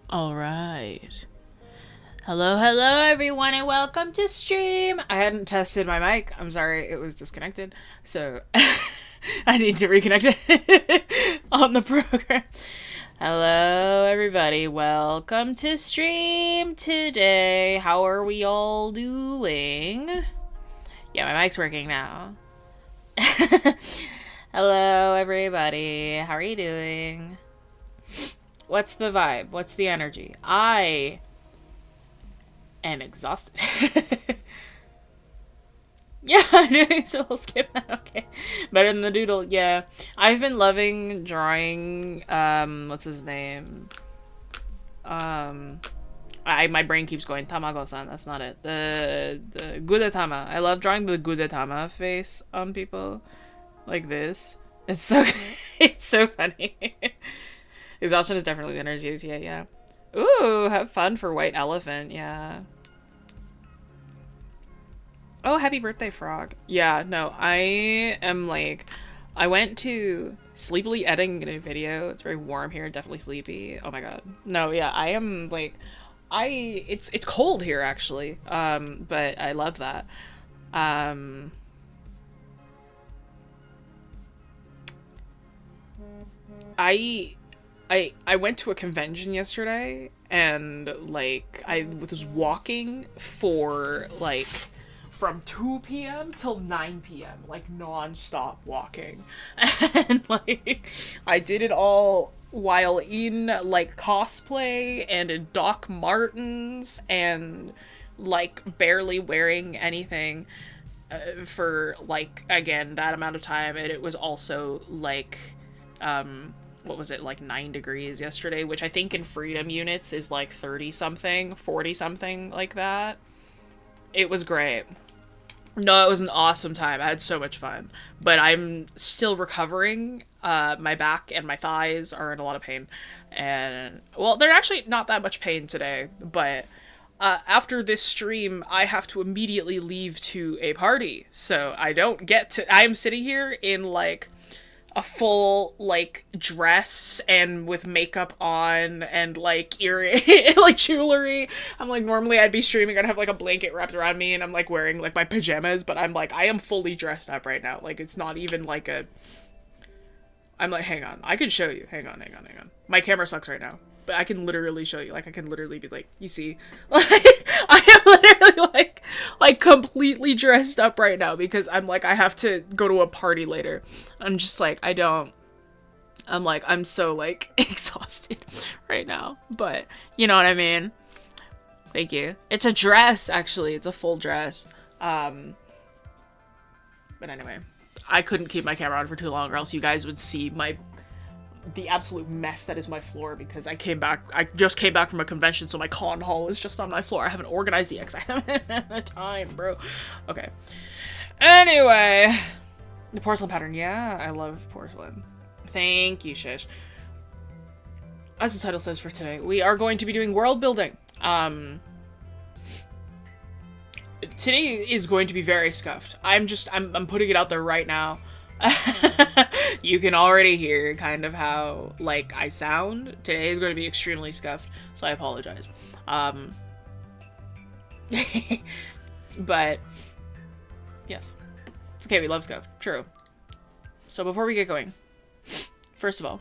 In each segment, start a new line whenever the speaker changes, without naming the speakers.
All right. Hello, everyone, and welcome to stream. I hadn't tested my mic. I'm sorry, it was disconnected. So I need to reconnect it on the program. Hello, everybody. Welcome to stream today. How are we all doing? Yeah, my mic's working now. Hello, everybody. How are you doing? What's the vibe? What's the energy? I am exhausted. Yeah, I'm doing so we'll skip that. Okay. Better than the doodle. Yeah. I've been loving drawing, what's his name? My brain keeps going, Tamago-san, that's not it. The Gudetama. I love drawing the Gudetama face on people. Like this. It's so, it's so funny. Exhaustion is definitely the energy, yeah. Ooh, have fun for White Elephant, yeah. Oh, happy birthday, Frog. Yeah, no, I am like, I went to sleepily editing a video. It's very warm here, definitely sleepy. Oh my god. No, yeah, I am like, it's cold here actually, but I love that. I went to a convention yesterday and like I was walking for like from 2 p.m. till 9 p.m. like non-stop walking. And like I did it all while in like cosplay and in Doc Martens and like barely wearing anything for like again that amount of time, and it was also like what was it, like 9 degrees yesterday, which I think in freedom units is like 30 something, 40 something, like that. It was great. No, it was an awesome time. I had so much fun, but I'm still recovering. My back and my thighs are in a lot of pain, and well, they're actually not that much pain today, but after this stream, I have to immediately leave to a party, so I don't get to. I'm sitting here in like a full like dress and with makeup on and like earring like jewelry. I'm like, normally I'd be streaming, I'd have like a blanket wrapped around me and I'm like wearing like my pajamas, but I'm like, I am fully dressed up right now. Like it's not even like a, I'm like, hang on, I can show you. Hang on. My camera sucks right now, but I can literally show you. Like I can literally be like, you see, like I am literally like completely dressed up right now because I'm like, I have to go to a party later. I'm just like, I'm like, I'm so like exhausted right now, but you know what I mean? Thank you. It's a dress, actually. It's a full dress. But anyway, I couldn't keep my camera on for too long or else you guys would see the absolute mess that is my floor because I just came back from a convention, so my con hall is just on my floor. I haven't organized the X. I haven't had the time, bro. Okay. Anyway, the porcelain pattern. Yeah, I love porcelain. Thank you, Shish. As the title says for today, we are going to be doing world building. Today is going to be very scuffed. I'm putting it out there right now. You can already hear kind of how, like, I sound. Today is going to be extremely scuffed, so I apologize. But, yes. It's okay, we love scuff. True. So before we get going, first of all,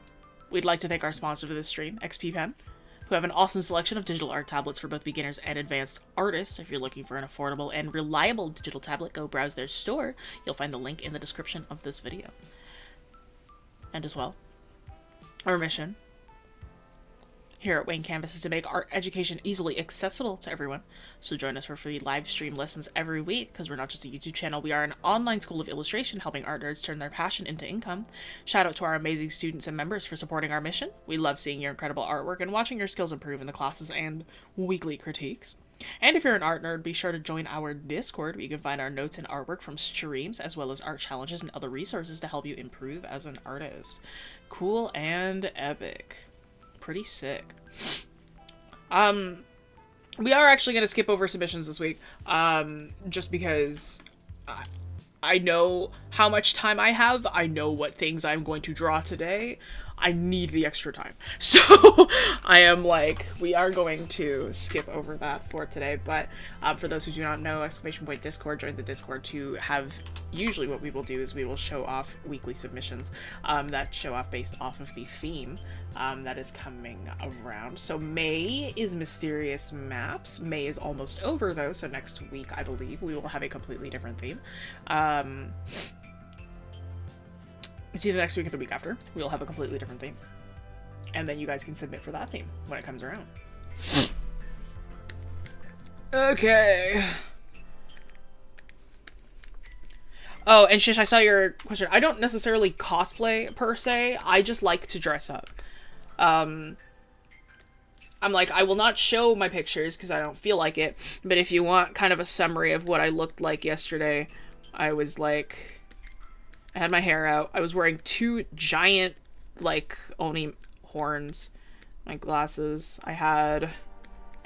we'd like to thank our sponsor for this stream, XP Pen, who have an awesome selection of digital art tablets for both beginners and advanced artists. If you're looking for an affordable and reliable digital tablet, go browse their store. You'll find the link in the description of this video. And as well, our mission here at Wayne Canvas is to make art education easily accessible to everyone. So join us for free live stream lessons every week, because we're not just a YouTube channel, we are an online school of illustration helping art nerds turn their passion into income. Shout out to our amazing students and members for supporting our mission. We love seeing your incredible artwork and watching your skills improve in the classes and weekly critiques. And if you're an art nerd, be sure to join our Discord, where you can find our notes and artwork from streams, as well as art challenges and other resources to help you improve as an artist. Cool and epic. Pretty sick. We are actually going to skip over submissions this week, just because I know how much time I have. I know what things I'm going to draw today. I need the extra time. So I am like, we are going to skip over that for today. But for those who do not know, !Discord, join the Discord to have, usually what we will do is we will show off weekly submissions that show off based off of the theme that is coming around. So May is Mysterious Maps. May is almost over though, so next week I believe we will have a completely different theme. It's either next week or the week after. We'll have a completely different theme. And then you guys can submit for that theme when it comes around. Okay. Oh, and Shish, I saw your question. I don't necessarily cosplay, per se. I just like to dress up. I'm like, I will not show my pictures because I don't feel like it. But if you want kind of a summary of what I looked like yesterday, I was like... I had my hair out. I was wearing 2 giant, like, Oni horns. My glasses. I had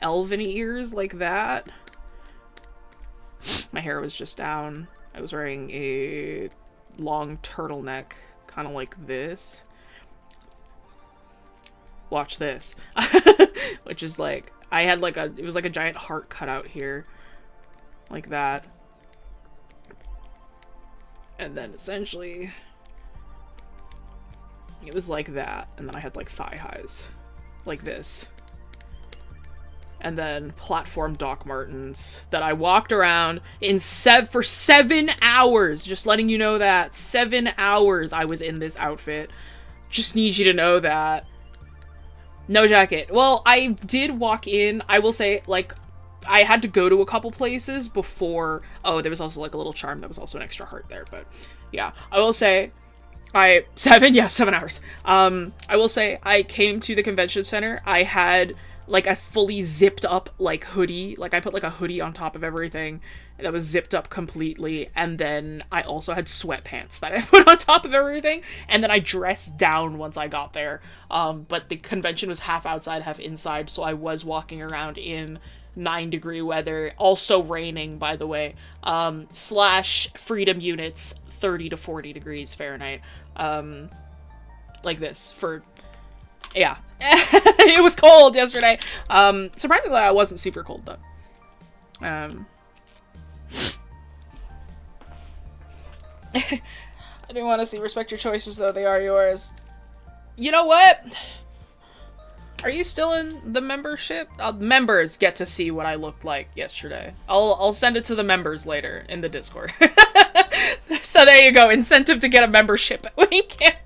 elven ears like that. My hair was just down. I was wearing a long turtleneck, kind of like this. Watch this. Which is like, I had like it was like a giant heart cut out here. Like that. And then essentially, it was like that. And then I had like thigh highs. Like this. And then platform Doc Martens that I walked around in for 7 hours. Just letting you know that. 7 hours I was in this outfit. Just need you to know that. No jacket. Well, I did walk in. I will say, like, I had to go to a couple places before... Oh, there was also, like, a little charm. That was also an extra heart there, but... Yeah. I will say... 7 hours. I will say, I came to the convention center. I had, like, a fully zipped up, like, hoodie. Like, I put, like, a hoodie on top of everything that was zipped up completely. And then I also had sweatpants that I put on top of everything. And then I dressed down once I got there. But the convention was half outside, half inside. So I was walking around in 9-degree weather. Also raining, by the way. / freedom units, 30 to 40 degrees Fahrenheit. Like this for... Yeah. It was cold yesterday. Surprisingly, I wasn't super cold, though. I do want to see respect your choices, though. They are yours. You know what? Are you still in the membership? Members get to see what I looked like yesterday. I'll send it to the members later in the Discord. So there you go. Incentive to get a membership. We can't.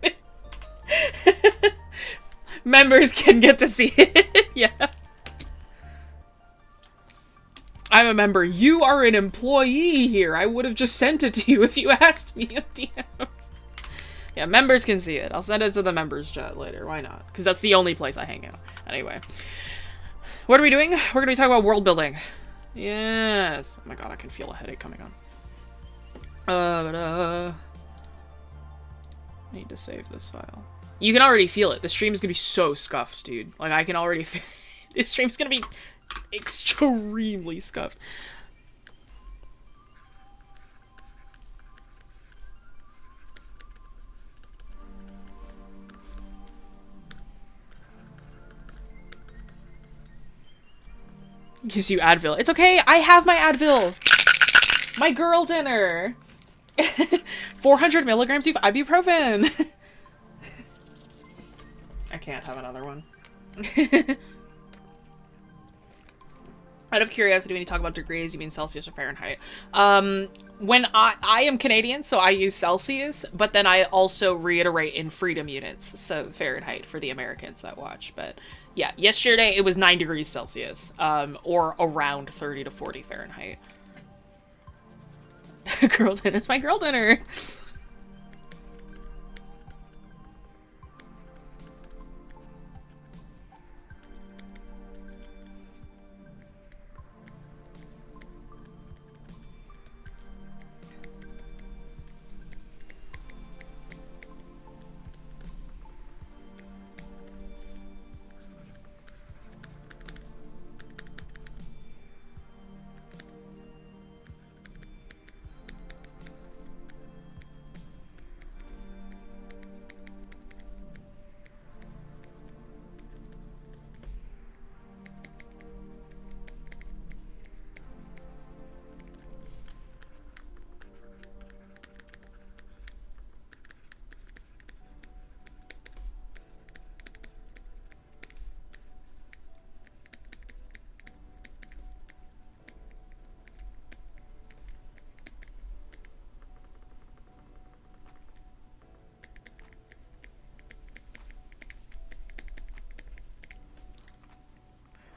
Members can get to see it. Yeah. I'm a member. You are an employee here. I would have just sent it to you if you asked me in DMs. Yeah, members can see it. I'll send it to the members chat later. Why not? Because that's the only place I hang out. Anyway. What are we doing? We're going to be talking about world building. Yes. Oh my god, I can feel a headache coming on. I need to save this file. You can already feel it. The stream is going to be so scuffed, dude. Like, I can already feel this stream's going to be extremely scuffed. Gives you Advil. It's okay. I have my Advil. My girl dinner. 400 milligrams of ibuprofen. I can't have another one. Out of curiosity, when you talk about degrees, you mean Celsius or Fahrenheit? When I am Canadian, so I use Celsius, but then I also reiterate in freedom units, so Fahrenheit for the Americans that watch. But yeah, yesterday it was 9 degrees Celsius, or around 30 to 40 Fahrenheit. Girl dinner. It's my girl dinner.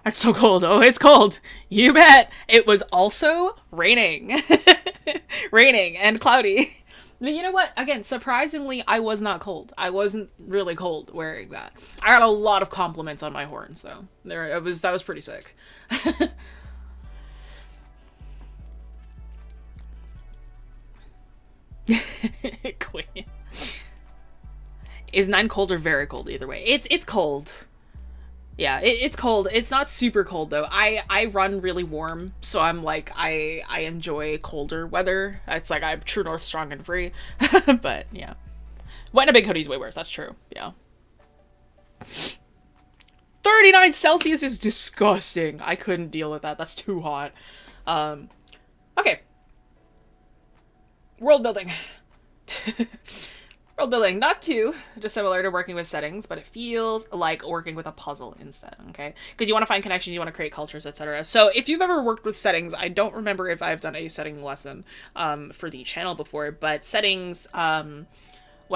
That's so cold. Oh, it's cold. You bet. It was also raining. Raining and cloudy. But you know what? Again, surprisingly, I was not cold. I wasn't really cold wearing that. I got a lot of compliments on my horns, though. That was pretty sick. Queen. Is 9 cold or very cold? Either way, it's cold. Yeah, it's cold. It's not super cold though. I run really warm, so I'm like I enjoy colder weather. It's like I'm true north, strong and free. But yeah, wet in a big hoodie's way worse. That's true. Yeah. 39 Celsius is disgusting. I couldn't deal with that. That's too hot. Okay. World building. World building, not too dissimilar to working with settings, but it feels like working with a puzzle instead, okay? Because you want to find connections, you want to create cultures, etc. So if you've ever worked with settings, I don't remember if I've done a setting lesson for the channel before, but settings, when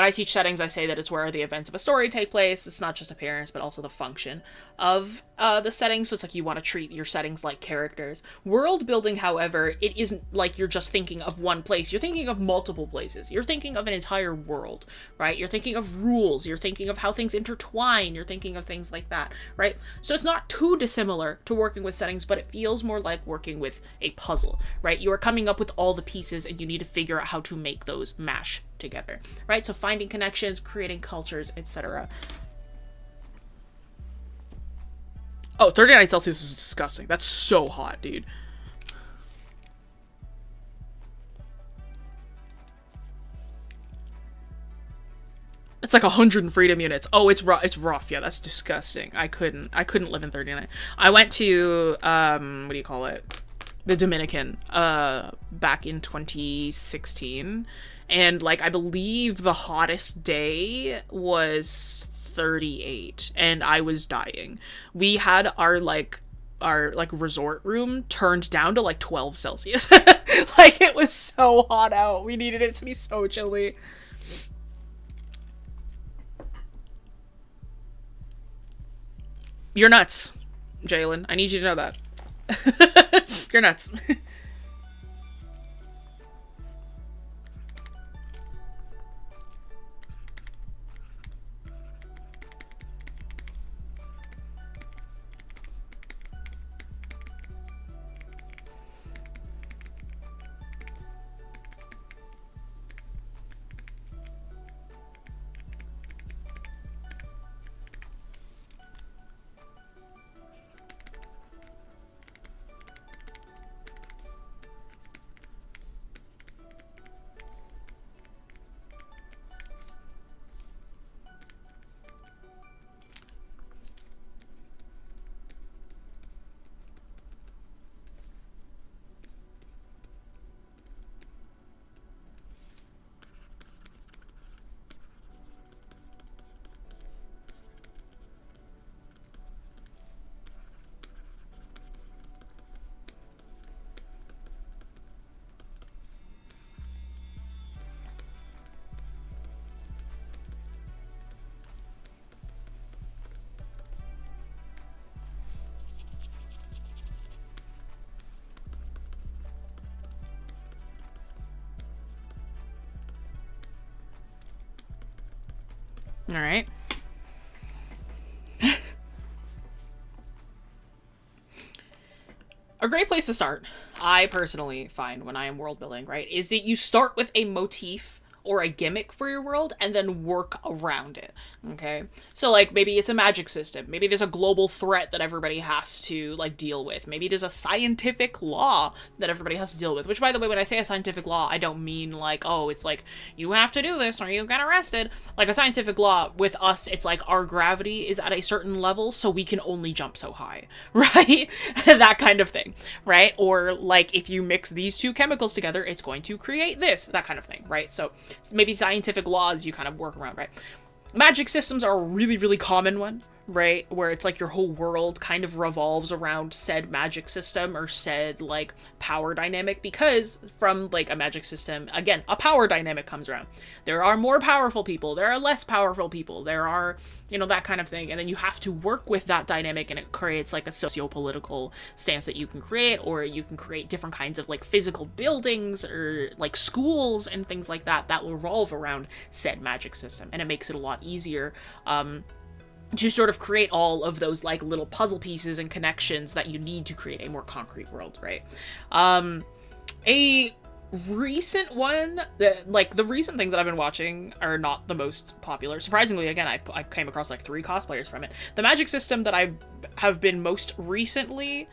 I teach settings, I say that it's where the events of a story take place. It's not just appearance, but also the function of the setting. So it's like you want to treat your settings like characters. World building, however, it isn't like you're just thinking of one place. You're thinking of multiple places. You're thinking of an entire world, right? You're thinking of rules. You're thinking of how things intertwine. You're thinking of things like that, right? So it's not too dissimilar to working with settings, but it feels more like working with a puzzle, right? You are coming up with all the pieces and you need to figure out how to make those mash together, right? So finding connections, creating cultures, etc. Oh, 39 Celsius is disgusting. That's so hot, dude. It's like 100 in freedom units. Oh, it's rough. It's rough. Yeah, that's disgusting. I couldn't live in 39. I went to what do you call it? The Dominican back in 2016, and like I believe the hottest day was 38 and I was dying. We had our resort room turned down to like 12 Celsius. Like it was so hot out. We needed it to be so chilly. You're nuts, Jalen. I need you to know that. You're nuts. All right. A great place to start, I personally find when I am world building, right, is that you start with a motif or a gimmick for your world and then work around it. Okay? So like maybe it's a magic system. Maybe there's a global threat that everybody has to like deal with. Maybe there's a scientific law that everybody has to deal with. Which, by the way, when I say a scientific law, I don't mean like, oh, it's like you have to do this or you get arrested. Like a scientific law with us, it's like our gravity is at a certain level, so we can only jump so high, right? That kind of thing, right? Or like if you mix these two chemicals together, it's going to create this, that kind of thing, right? So maybe scientific laws you kind of work around, right? Magic systems are a really, really common one, right? Where it's like your whole world kind of revolves around said magic system or said like power dynamic, because from like a magic system, again, a power dynamic comes around. There are more powerful people, there are less powerful people, there are, you know, that kind of thing. And then you have to work with that dynamic, and it creates like a socio-political stance that you can create, or you can create different kinds of like physical buildings or like schools and things like that that will revolve around said magic system. And it makes it a lot easier to sort of create all of those like little puzzle pieces and connections that you need to create a more concrete world, right? A recent one that, like, the recent things that I've been watching are not the most popular. Surprisingly, again, I came across like 3 cosplayers from it. The magic system that I have been most recently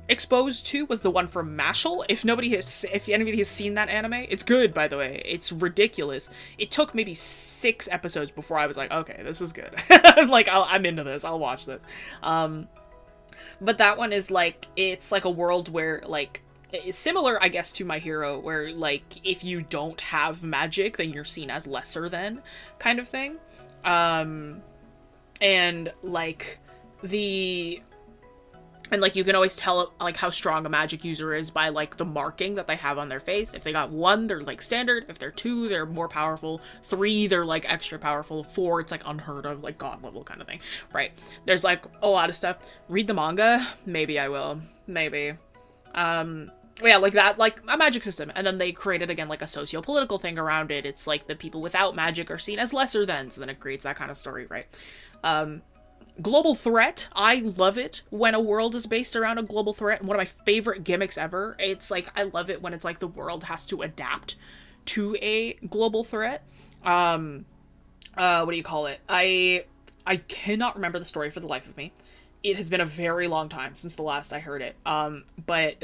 exposed to was the one from Mashal. If anybody has seen that anime, it's good, by the way. It's ridiculous. It took maybe 6 episodes before I was like, okay, this is good. Like, I'm into this. I'll watch this. But that one is like, it's like a world where like, it's similar, I guess, to My Hero, where like if you don't have magic, then you're seen as lesser than, kind of thing. And like and like you can always tell like how strong a magic user is by like the marking that they have on their face. If they got 1, they're like standard. If they're 2, they're more powerful. 3, they're like extra powerful. 4, it's like unheard of, like god level kind of thing, right? There's like a lot of stuff. Read the manga? Maybe I will. Maybe. Yeah, like that, like a magic system. And then they created again like a socio-political thing around it. It's like the people without magic are seen as lesser than, so then it creates that kind of story, right? Global threat. I love it when a world is based around a global threat. One of my favorite gimmicks ever. It's like, I love it when it's like the world has to adapt to a global threat. What do you call it? I cannot remember the story for the life of me. It has been a very long time since the last I heard it. But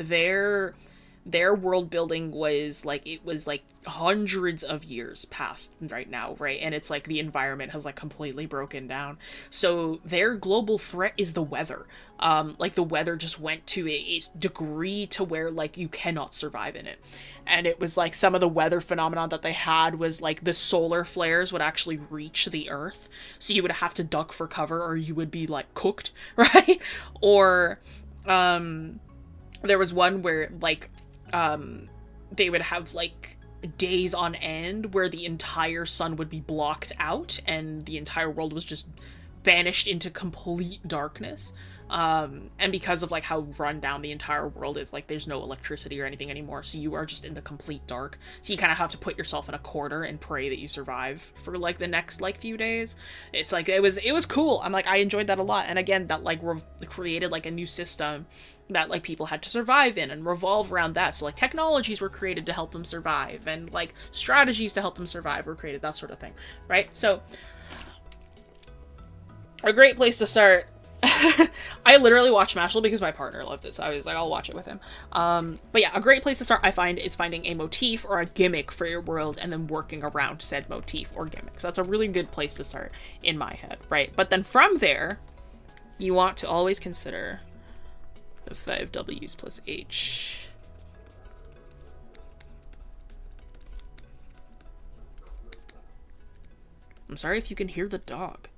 their world building was like, it was like hundreds of years past right now, right? And it's like the environment has like completely broken down. So their global threat is the weather. Like the weather just went to a degree to where like you cannot survive in it. And it was like some of the weather phenomenon that they had was like the solar flares would actually reach the earth. So you would have to duck for cover or you would be like cooked, right? Or there was one where like they would have like days on end where the entire sun would be blocked out and the entire world was just banished into complete darkness. And because of like how run down the entire world is, like there's no electricity or anything anymore, so you are just in the complete dark. So you kind of have to put yourself in a corner and pray that you survive for like the next like few days. It's like it was cool. I'm like, I enjoyed that a lot. And again, that like created like a new system that like people had to survive in and revolve around that. So like technologies were created to help them survive, and like strategies to help them survive were created, that sort of thing, right? So a great place to start. I literally watched Mashal because my partner loved it, so I was like, I'll watch it with him. But yeah, a great place to start, I find, is finding a motif or a gimmick for your world and then working around said motif or gimmick. So that's a really good place to start in my head, right? But then from there, you want to always consider the 5 W's plus H. I'm sorry if you can hear the dog.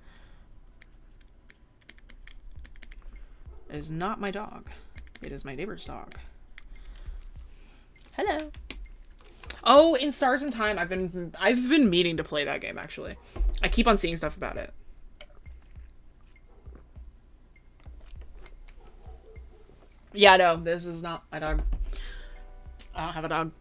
It is not my dog. It is my neighbor's dog. Hello. Oh, in Stars in Time, I've been meaning to play that game, actually. I keep on seeing stuff about it. Yeah, no, this is not my dog. I don't have a dog.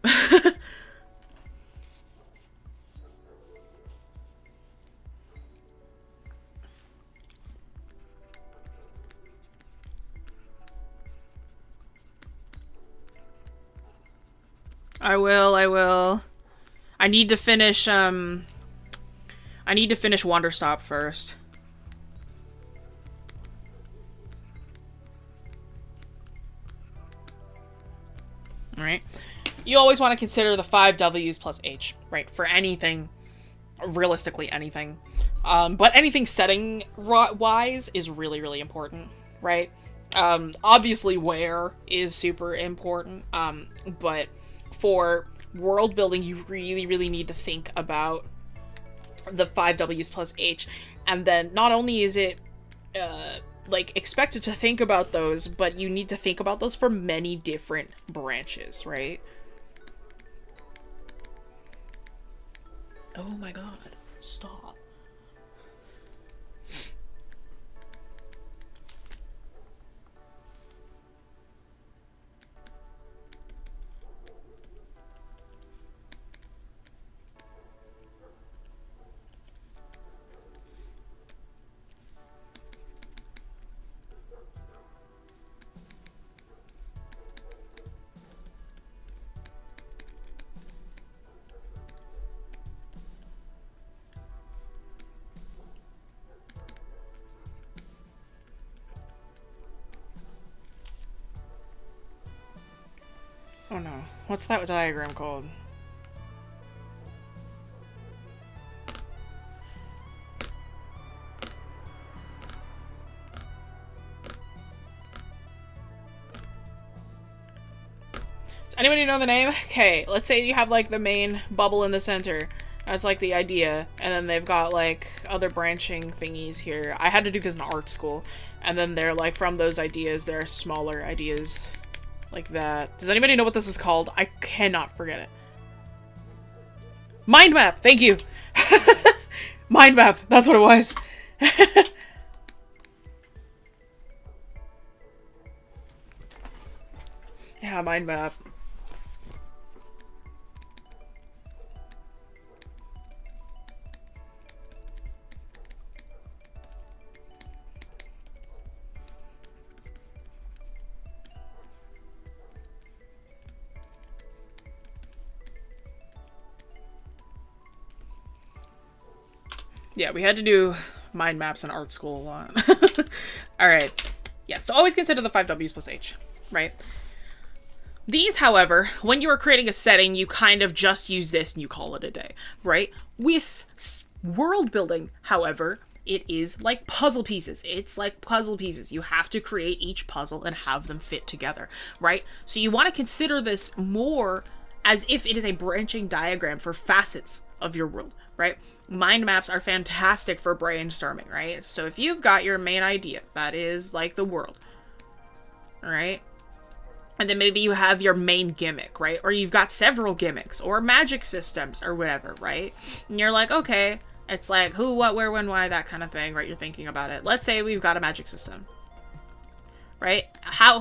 I will, I will. I need to finish, Wanderstop first. Alright. You always want to consider the 5 W's plus H, right? For anything. Realistically, anything. But anything setting-wise is really, really important, right? Obviously where is super important, but for world building, you really, really need to think about the 5 W's plus H, and then not only is it, like, expected to think about those, but you need to think about those for many different branches, right? Oh my god, stop. Oh no. What's that diagram called? Does anybody know the name? Okay, let's say you have like the main bubble in the center. That's like the idea. And then they've got like other branching thingies here. I had to do this in art school. And then they're like, from those ideas, there are smaller ideas like that. Does anybody know what this is called? I cannot forget it. Mind map! Thank you! Mind map! That's what it was. Yeah, mind map. Yeah, we had to do mind maps in art school a lot. Alright. Yeah, so always consider the 5 W's plus H, right? These, however, when you are creating a setting, you kind of just use this and you call it a day, right? With world building, however, it is like puzzle pieces. It's like puzzle pieces. You have to create each puzzle and have them fit together, right? So you want to consider this more as if it is a branching diagram for facets of your world, right? Mind maps are fantastic for brainstorming, right? So if you've got your main idea, that is like the world, right? And then maybe you have your main gimmick, right? Or you've got several gimmicks or magic systems or whatever, right? And you're like, okay, it's like who, what, where, when, why, that kind of thing, right? You're thinking about it. Let's say we've got a magic system, right?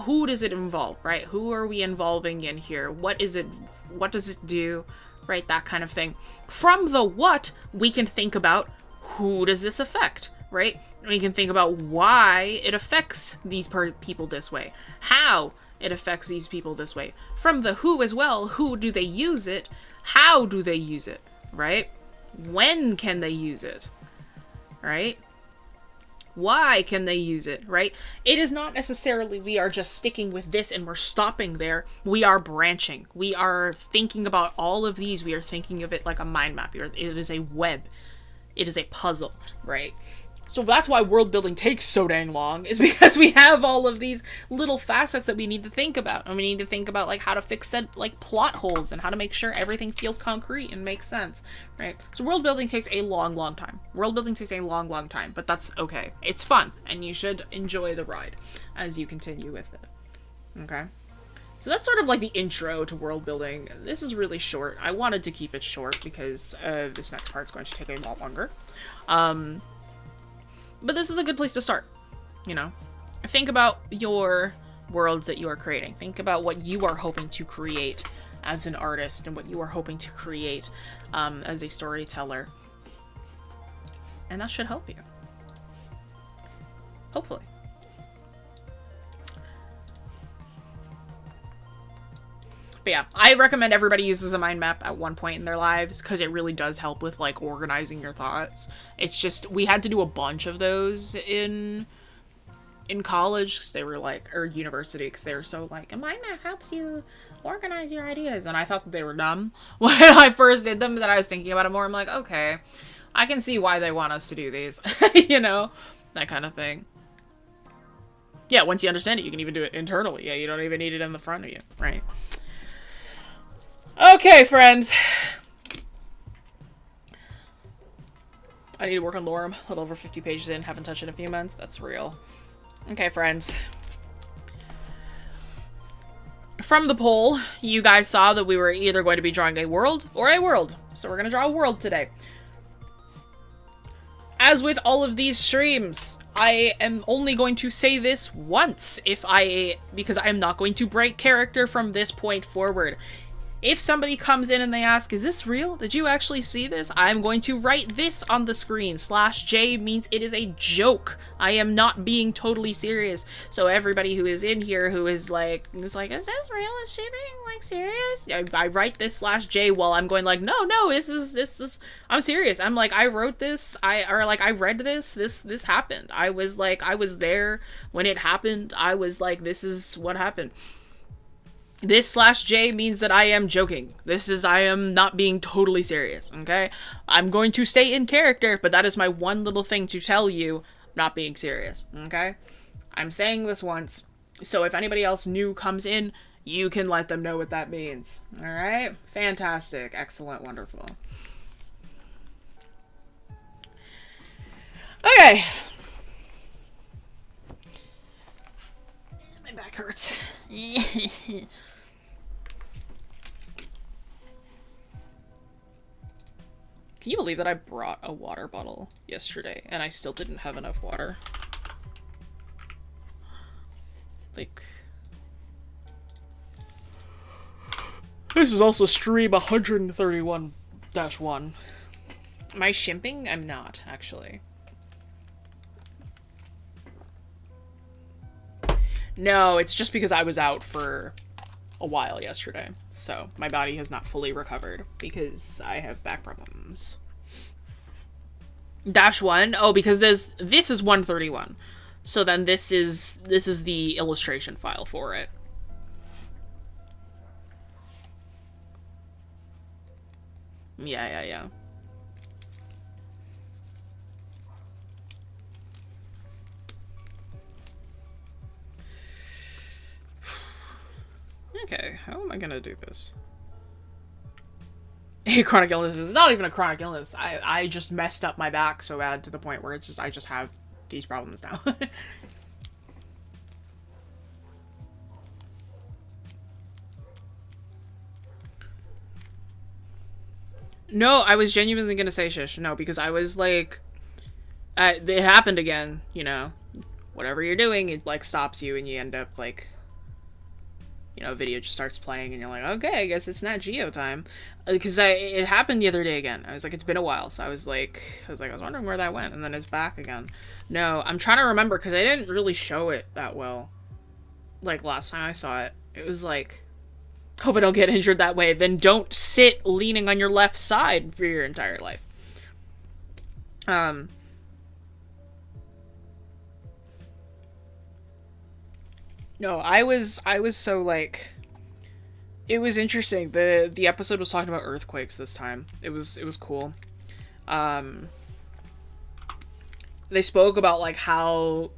Who does it involve, right? Who are we involving in here? What is it? What does it do? Right? That kind of thing. From the what, we can think about who does this affect, right? We can think about why it affects these people this way. How it affects these people this way. From the who as well, who do they use it? How do they use it, right? When can they use it, right? Why can they use it, right? It is not necessarily we are just sticking with this and we're stopping there. We are branching. We are thinking about all of these. We are thinking of it like a mind map. It is a web. It is a puzzle, right? So that's why world building takes so dang long, is because we have all of these little facets that we need to think about. And we need to think about like how to fix said like plot holes and how to make sure everything feels concrete and makes sense, right? So world building takes a long, long time. World building takes a long, long time, but that's okay. It's fun, and you should enjoy the ride as you continue with it, okay? So that's sort of like the intro to world building. This is really short. I wanted to keep it short because this next part's going to take a lot longer. But this is a good place to start, you know? Think about your worlds that you are creating. Think about what you are hoping to create as an artist and what you are hoping to create as a storyteller. And that should help you. Hopefully. But yeah, I recommend everybody uses a mind map at one point in their lives because it really does help with like organizing your thoughts. It's just we had to do a bunch of those in college because they were like, or university, because they were so like, a mind map helps you organize your ideas, and I thought that they were dumb when I first did them. But then I was thinking about it more. I'm like, okay, I can see why they want us to do these, you know, that kind of thing. Yeah, once you understand it, you can even do it internally. Yeah, you don't even need it in the front of you, right? Okay, friends. I need to work on Lorem. A little over 50 pages in. Haven't touched it in a few months. That's real. Okay, friends. From the poll, you guys saw that we were either going to be drawing a world or a world. So we're going to draw a world today. As with all of these streams, I am only going to say this once because I am not going to break character from this point forward. If somebody comes in and they ask, is this real? Did you actually see this? I'm going to write this on the screen. /J means it is a joke. I am not being totally serious. So everybody who is in here who is like, is this real? Is she being like serious? I write this /J while I'm going like, no, this is, I'm serious. I'm like, I wrote this. I read this. This happened. I was there when it happened. I was like, this is what happened. This /J means that I am joking. I am not being totally serious, okay? I'm going to stay in character, but that is my one little thing to tell you, I'm not being serious, okay? I'm saying this once, so if anybody else new comes in, you can let them know what that means, alright? Fantastic, excellent, wonderful. Okay. My back hurts. Can you believe that I brought a water bottle yesterday and I still didn't have enough water? Like... This is also stream 131-1. Am I shimping? I'm not, actually. No, it's just because I was out for a while yesterday, so my body has not fully recovered because I have back problems. -1, oh, because this is 131, so then this is the illustration file for it. Yeah. Okay, how am I gonna do this? A chronic illness is not even a chronic illness. I just messed up my back so bad to the point where it's just, I just have these problems now. No, I was genuinely gonna say shush. No, because I was like, it happened again, you know. Whatever you're doing, it like stops you and you end up like, you know, video just starts playing and you're like, okay, I guess it's not Geo time. Because it happened the other day again. I was like, it's been a while. So I was wondering where that went. And then it's back again. No, I'm trying to remember because I didn't really show it that well. Like last time I saw it, it was like, hope I don't get injured that way. Then don't sit leaning on your left side for your entire life. No, I was so like, it was interesting. The episode was talking about earthquakes this time. It was cool. They spoke about like how,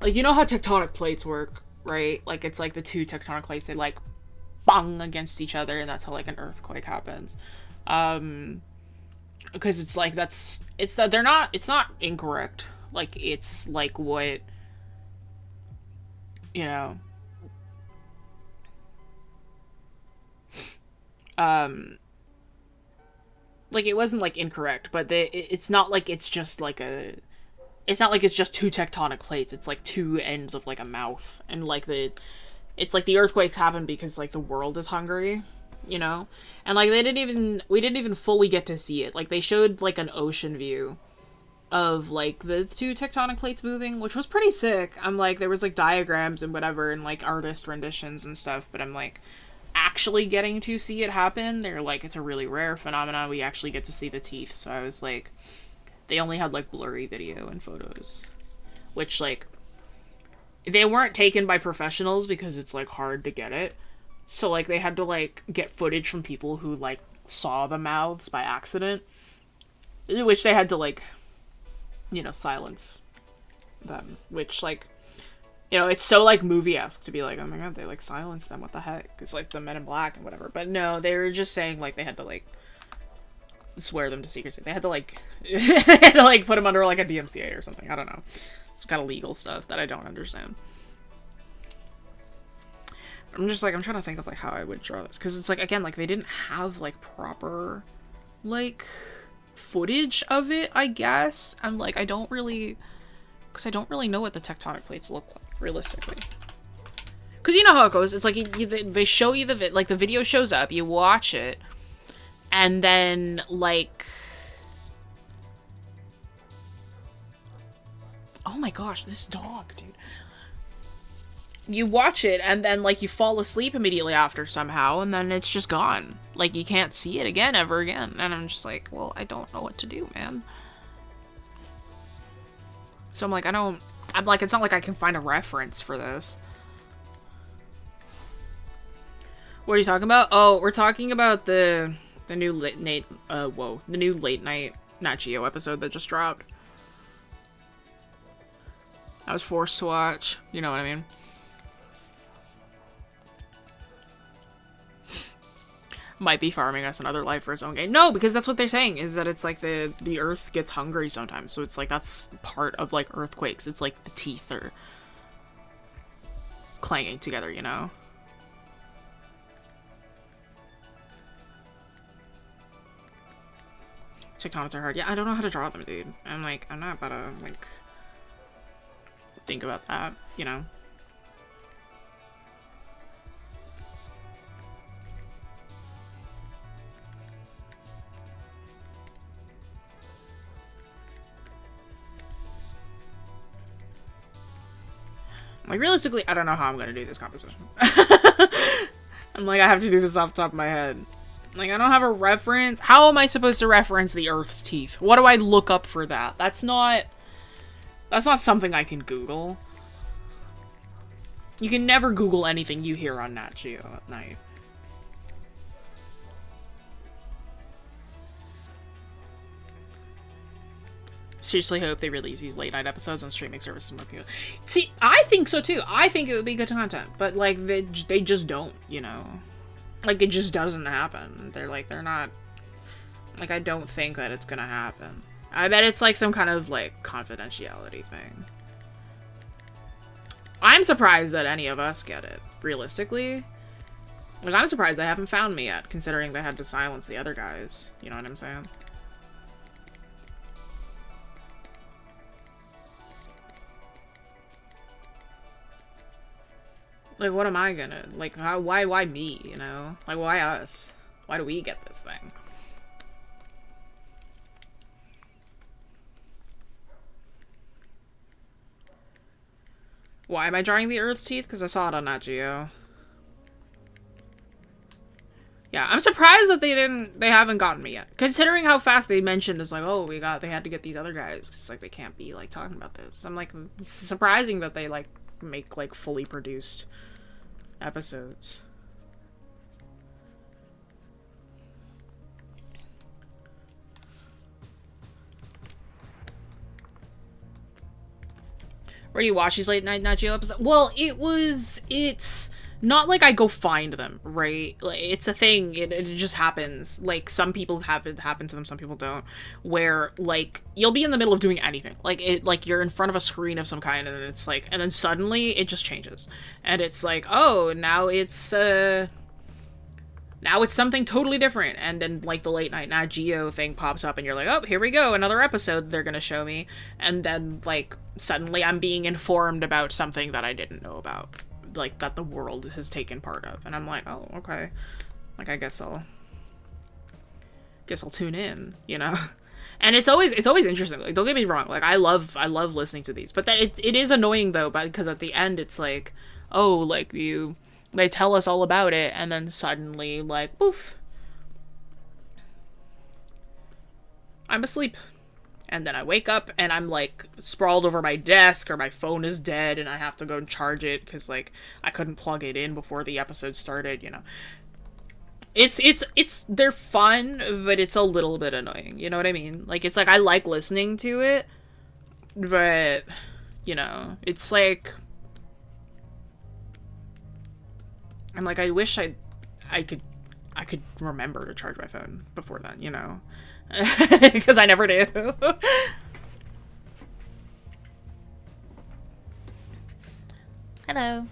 like, you know how tectonic plates work, right? Like it's like the two tectonic plates, they like bang against each other, and that's how like an earthquake happens. Because it's like it's not incorrect. Like it's like what, you know, like it wasn't like incorrect, but it's not like it's just like it's not like it's just two tectonic plates. It's like two ends of like a mouth, and like it's like the earthquakes happen because like the world is hungry, you know, and like we didn't even fully get to see it. Like they showed like an ocean view of like the two tectonic plates moving, which was pretty sick. I'm like, there was like diagrams and whatever and like artist renditions and stuff, but I'm like, actually getting to see it happen. They're like, it's a really rare phenomenon. We actually get to see the teeth. So I was like, they only had like blurry video and photos, which like, they weren't taken by professionals because it's like hard to get it. So like they had to like get footage from people who like saw the mouths by accident, which they had to like, you know, silence them, which like, you know, it's so like movie-esque to be like, oh my god, they like silenced them, what the heck? It's like the Men in Black and whatever. But no, they were just saying like they had to like swear them to secrecy. They had to like they had to like put them under like a DMCA or something. I don't know. Some kind of legal stuff that I don't understand. I'm just like, I'm trying to think of like how I would draw this, because it's like, again, like they didn't have like proper like footage of it, I guess. I'm like, I don't really know what the tectonic plates look like realistically, because you know how it goes. It's like they show you the like the video shows up, you watch it, and then like, oh my gosh, this dog, dude. You watch it, and then, like, you fall asleep immediately after somehow, and then it's just gone. Like, you can't see it again, ever again. And I'm just like, well, I don't know what to do, man. So I'm like, I'm like, it's not like I can find a reference for this. What are you talking about? Oh, we're talking about the new late night Nat Geo episode that just dropped. I was forced to watch. You know what I mean? Might be farming us another life for its own gain. No, because that's what they're saying, is that it's like the earth gets hungry sometimes. So it's like, that's part of like earthquakes. It's like the teeth are clanging together, you know? Tectonics are hard. Yeah, I don't know how to draw them, dude. I'm like, I'm not about to like think about that, you know? Like, realistically, I don't know how I'm gonna do this composition. I'm like, I have to do this off the top of my head. Like, I don't have a reference. How am I supposed to reference the Earth's teeth? What do I look up for that? That's not something I can Google. You can never Google anything you hear on Nat Geo at night. Seriously hope they release these late night episodes on streaming services more people. See, I think so too. I think it would be good content, but like they just don't, you know. Like, it just doesn't happen. They're not, like, I don't think that it's gonna happen. I bet it's like some kind of like confidentiality thing. I'm surprised that any of us get it, realistically. Like, I'm surprised they haven't found me yet, considering they had to silence the other guys. You know what I'm saying? Like, what am I gonna, like, why me, you know? Like, why us? Why do we get this thing? Why am I drawing the Earth's teeth? Because I saw it on Nat Geo. Yeah, I'm surprised that they haven't gotten me yet. Considering how fast they mentioned, it's like, oh, they had to get these other guys. It's like, they can't be, like, talking about this. I'm like, it's surprising that they, like, make, like, fully produced episodes. Where do you watch these late night Nat Geo episodes? Well, it's not like I go find them, right? Like, it's a thing. It just happens. Like, some people have it happen to them, some people don't. Where, like, you'll be in the middle of doing anything. Like, you're in front of a screen of some kind, and then it's like, and then suddenly it just changes. And it's like, oh, now it's something totally different. And then, like, the late night Nat Geo thing pops up, and you're like, oh, here we go, another episode they're gonna show me. And then, like, suddenly I'm being informed about something that I didn't know about. Like, that the world has taken part of. And I'm like, oh, okay. Like, I guess I'll tune in, you know? And it's always interesting. Like, don't get me wrong. Like, I love listening to these. But that it is annoying, though, because at the end, it's like, oh, like, you They tell us all about it, and then suddenly, like, poof, I'm asleep. And then I wake up and I'm like sprawled over my desk, or my phone is dead and I have to go and charge it because like I couldn't plug it in before the episode started, you know. They're fun, but it's a little bit annoying, you know what I mean? Like, it's like I like listening to it, but you know, it's like I'm like, I wish I could remember to charge my phone before then, you know. Because I never do. Hello.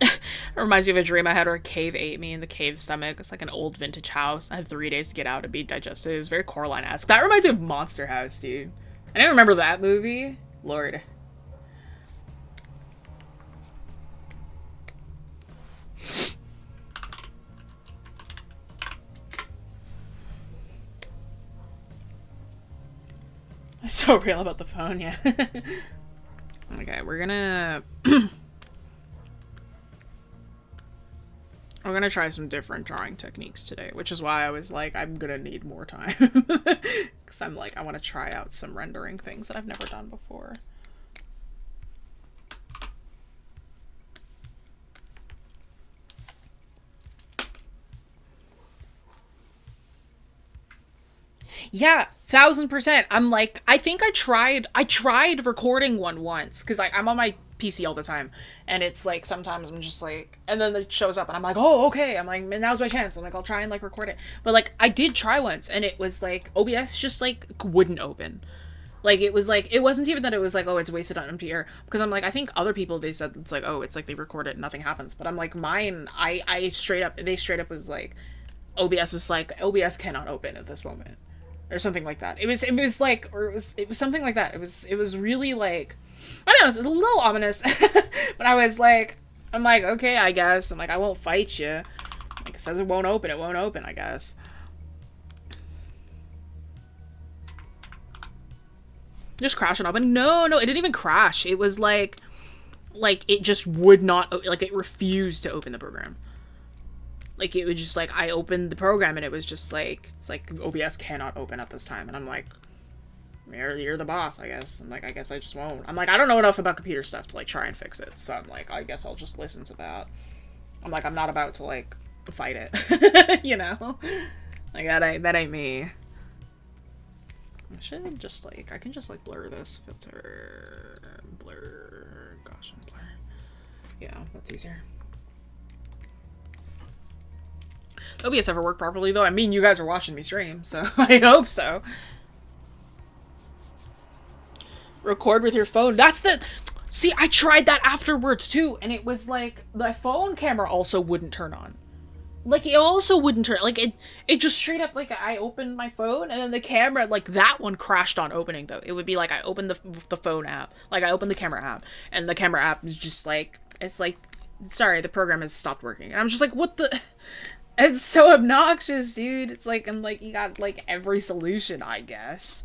It reminds me of a dream I had where a cave ate me in the cave stomach. It's like an old vintage house. I had 3 days to get out and be digested. It was very Coraline-esque. That reminds me of Monster House, dude. I didn't remember that movie. Lord. So real about the phone, yeah. Okay, we're gonna we're gonna try some different drawing techniques today, which is why I was like, I'm gonna need more time. Because I'm like, I want to try out some rendering things that I've never done before. Yeah, 1000%. I'm like, I think I tried recording one once because like I'm on my PC all the time, and it's like sometimes I'm just like, and then it shows up and I'm like, oh, okay. I'm like, now's my chance. I'm like, I'll try and like record it. But like I did try once, and it was like OBS just like wouldn't open. Like it was like, it wasn't even that it was like, oh, it's wasted on empty air, because I'm like, I think other people, they said it's like, oh, it's like they record it and nothing happens. But I'm like, mine, I straight up, they straight up was like, OBS is like, OBS cannot open at this moment, or something like that. It was like, or it was something like that. It was really like, I don't know, it was a little ominous. But I was like, I'm like, okay, I guess. I'm like, I won't fight you. Like, it says it won't open, I guess. Just crash and open. No, it didn't even crash. It was like it just would not, like it refused to open the program. Like, it was just like, I opened the program and it was just like, it's like, OBS cannot open at this time. And I'm like, you're the boss, I guess. I'm like, I guess I just won't. I'm like, I don't know enough about computer stuff to like try and fix it. So I'm like, I guess I'll just listen to that. I'm like, I'm not about to like fight it. You know? Like, that ain't me. I should just like, I can just like blur this. Filter, blur, gosh, and blur. Yeah, that's easier. OBS ever work properly, though? I mean, you guys are watching me stream, so I hope so. Record with your phone. That's the... See, I tried that afterwards, too, and it was like, the phone camera also wouldn't turn on. Like, it also wouldn't turn... Like, it just straight up, like, I opened my phone, and then the camera, like, that one crashed on opening, though. It would be like, I opened the phone app. Like, I opened the camera app, and the camera app is just like... It's like, sorry, the program has stopped working. And I'm just like, what the... It's so obnoxious, dude. It's like, I'm like, you got, like, every solution, I guess.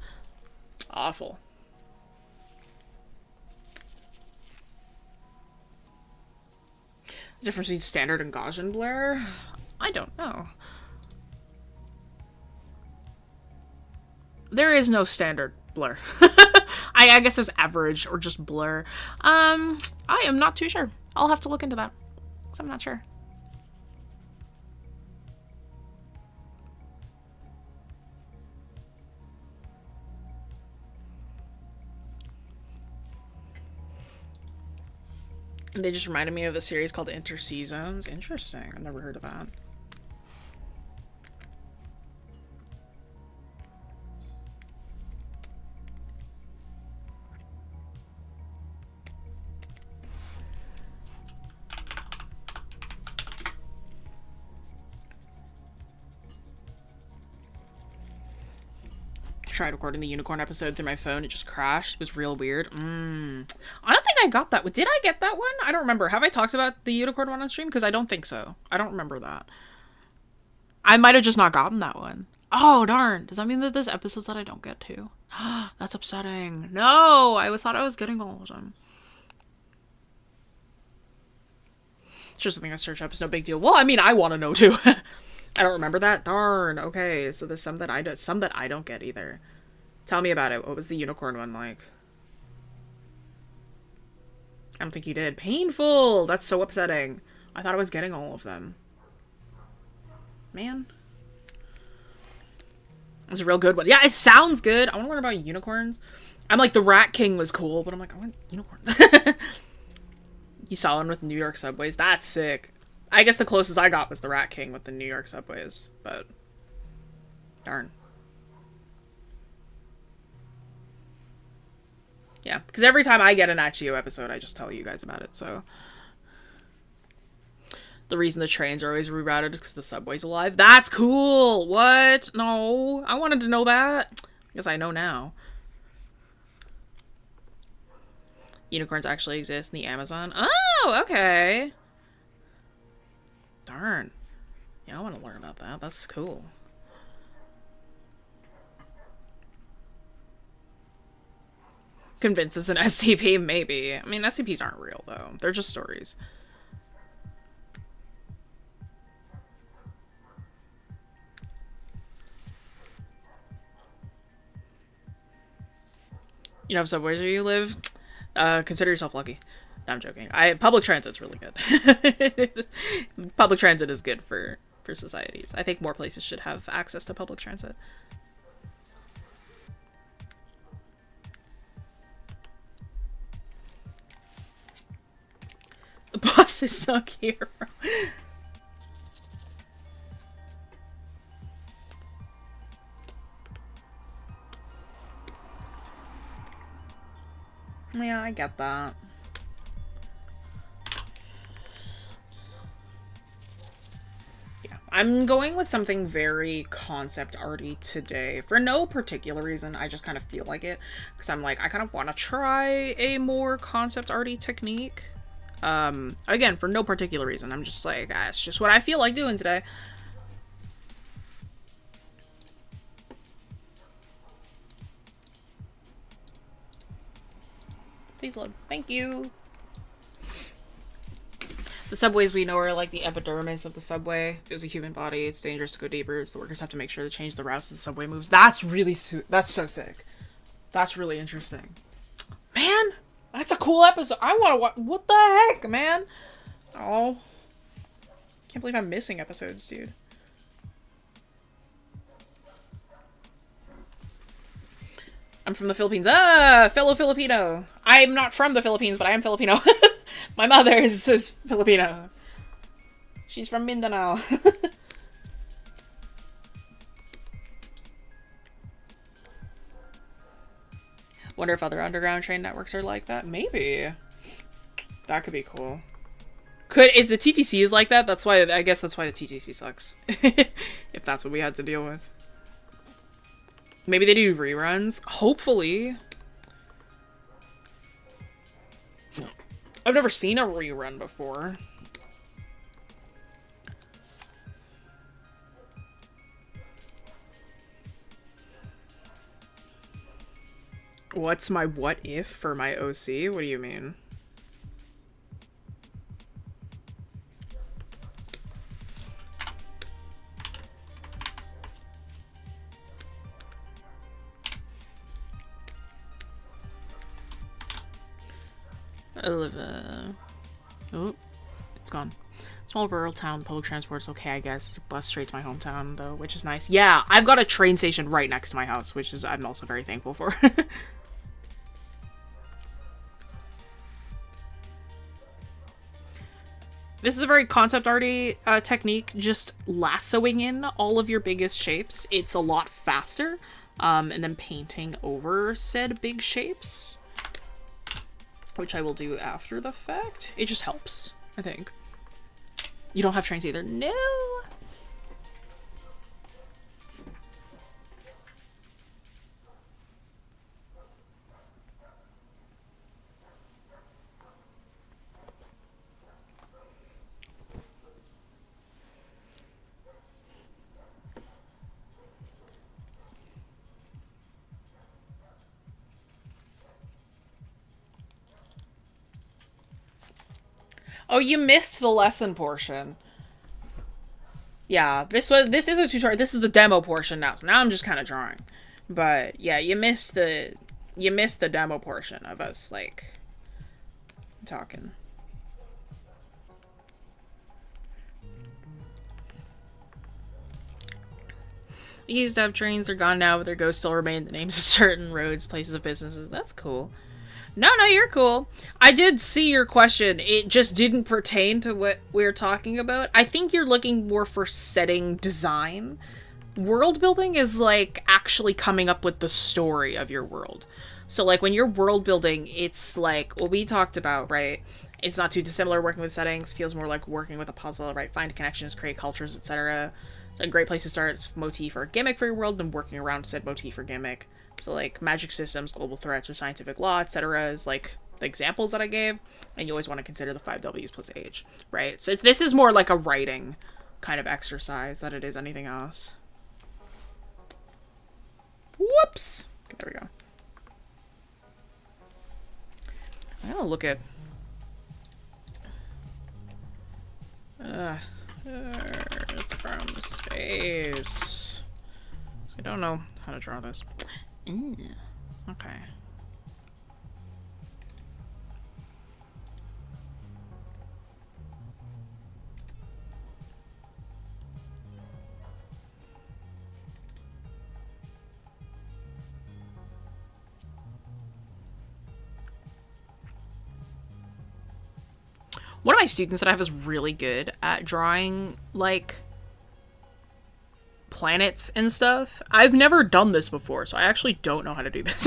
Awful. The difference between standard and Gaussian blur? I don't know. There is no standard blur. I guess there's average or just blur. I am not too sure. I'll have to look into that, because I'm not sure. They just reminded me of a series called Interseasons. Interesting. I've never heard of that. Tried recording the unicorn episode through my phone. It just crashed. It was real weird. I don't think I got that one. Did I get that one? I don't remember. Have I talked about the unicorn one on stream? Because I don't think so. I don't remember that. I might have just not gotten that one. Oh, darn. Does that mean that there's episodes that I don't get to? That's upsetting. No! I thought I was getting all of them. Just something I search up. It's no big deal. Well, I mean, I want to know too. I don't remember that. Darn. Okay, so there's some that I don't get either. Tell me about it. What was the unicorn one like? I don't think you did. Painful! That's so upsetting. I thought I was getting all of them. Man. It's a real good one. Yeah, it sounds good. I want to learn about unicorns. I'm like, the Rat King was cool, but I'm like, I want unicorns. You saw one with New York subways. That's sick. I guess the closest I got was the Rat King with the New York subways, but darn. Yeah, because every time I get an At You episode, I just tell you guys about it, so. The reason the trains are always rerouted is because the subway's alive. That's cool! What? No, I wanted to know that. I guess I know now. Unicorns actually exist in the Amazon. Oh, okay. Darn. Yeah, I want to learn about that. That's cool. Convince it's an SCP, maybe. I mean, SCPs aren't real, though. They're just stories. You know, subways where you live? Consider yourself lucky. No, I'm joking. Public transit's really good. Public transit is good for societies. I think more places should have access to public transit. The bosses suck here. Yeah, I get that. Yeah, I'm going with something very concept arty today. For no particular reason, I just kind of feel like it. Because I'm like, I kind of want to try a more concept arty technique. Again, for no particular reason. I'm just like, it's just what I feel like doing today. Please load. Thank you. The subways we know are like the epidermis of the subway. It's a human body. It's dangerous to go deeper. So the workers have to make sure to change the routes as the subway moves. That's really that's so sick. That's really interesting. Man, that's a cool episode. I want to watch. What the heck, man? Oh. Can't believe I'm missing episodes, dude. I'm from the Philippines. Ah, fellow Filipino. I'm not from the Philippines, but I am Filipino. My mother is Filipino. She's from Mindanao. Wonder if other underground train networks are like that. Maybe. That could be cool. If the TTC is like that, that's why, I guess that's why the TTC sucks. If that's what we had to deal with. Maybe they do reruns. Hopefully. I've never seen a rerun before. What's my what if for my OC? What do you mean? I live, oh, it's gone. Small rural town, public transport's okay, I guess. Bus straight to my hometown, though, which is nice. Yeah, I've got a train station right next to my house, which is I'm also very thankful for. This is a very concept arty technique, just lassoing in all of your biggest shapes. It's a lot faster, and then painting over said big shapes, which I will do after the fact. It just helps, I think. You don't have trains either? No! Oh, you missed the lesson portion. Yeah, this is a tutorial. This is the demo portion now. So now I'm just kind of drawing. But yeah, you missed the demo portion of us like talking. Used to have trains, they're gone now, but their ghosts still remain. The names of certain roads, places of businesses. That's cool. No, you're cool. I did see your question. It just didn't pertain to what we're talking about. I think you're looking more for setting design. World building is like actually coming up with the story of your world. So like when you're world building, it's like what we talked about, right? It's not too dissimilar working with settings, feels more like working with a puzzle, right? Find connections, create cultures, etc. It's a great place to start. It's motif or gimmick for your world, and working around said motif or gimmick. So like magic systems, global threats, or scientific law, etc. is like the examples that I gave, and you always want to consider the 5 W's plus age, right? So this is more like a writing kind of exercise than it is anything else. Whoops! Okay, there we go. I'm gonna look at Earth from space. I don't know how to draw this. Okay. One of my students that I have is really good at drawing, like, planets and stuff. I've never done this before, so I actually don't know how to do this.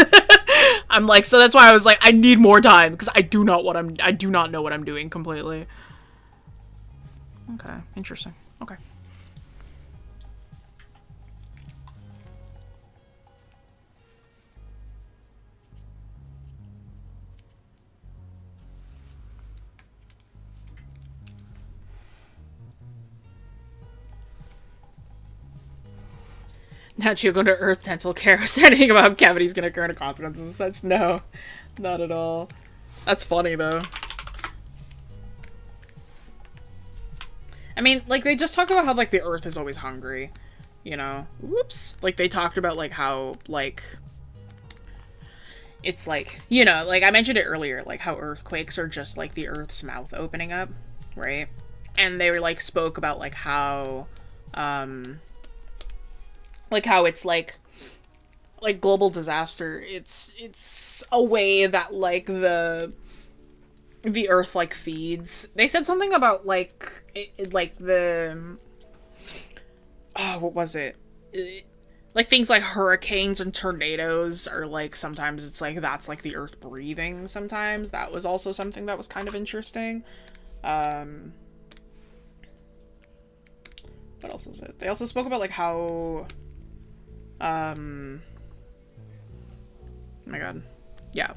I'm like, so that's why I was like, I need more time, because I do not know what I'm doing completely. Okay, interesting. Okay. Not you going to Earth dental care. Anything about cavities gonna occur to consequences and such? No, not at all. That's funny though. I mean, like they just talked about how like the Earth is always hungry, you know? Whoops. Like they talked about like how like it's like, you know, like I mentioned it earlier, like how earthquakes are just like the Earth's mouth opening up, right? And they were like spoke about like how it's like global disaster, it's a way that like the Earth like feeds. They said something about like like the what was it, like things like hurricanes and tornadoes are like sometimes it's like that's like the Earth breathing. Sometimes that was also something that was kind of interesting. What else was it? They also spoke about like how oh my god. Yeah.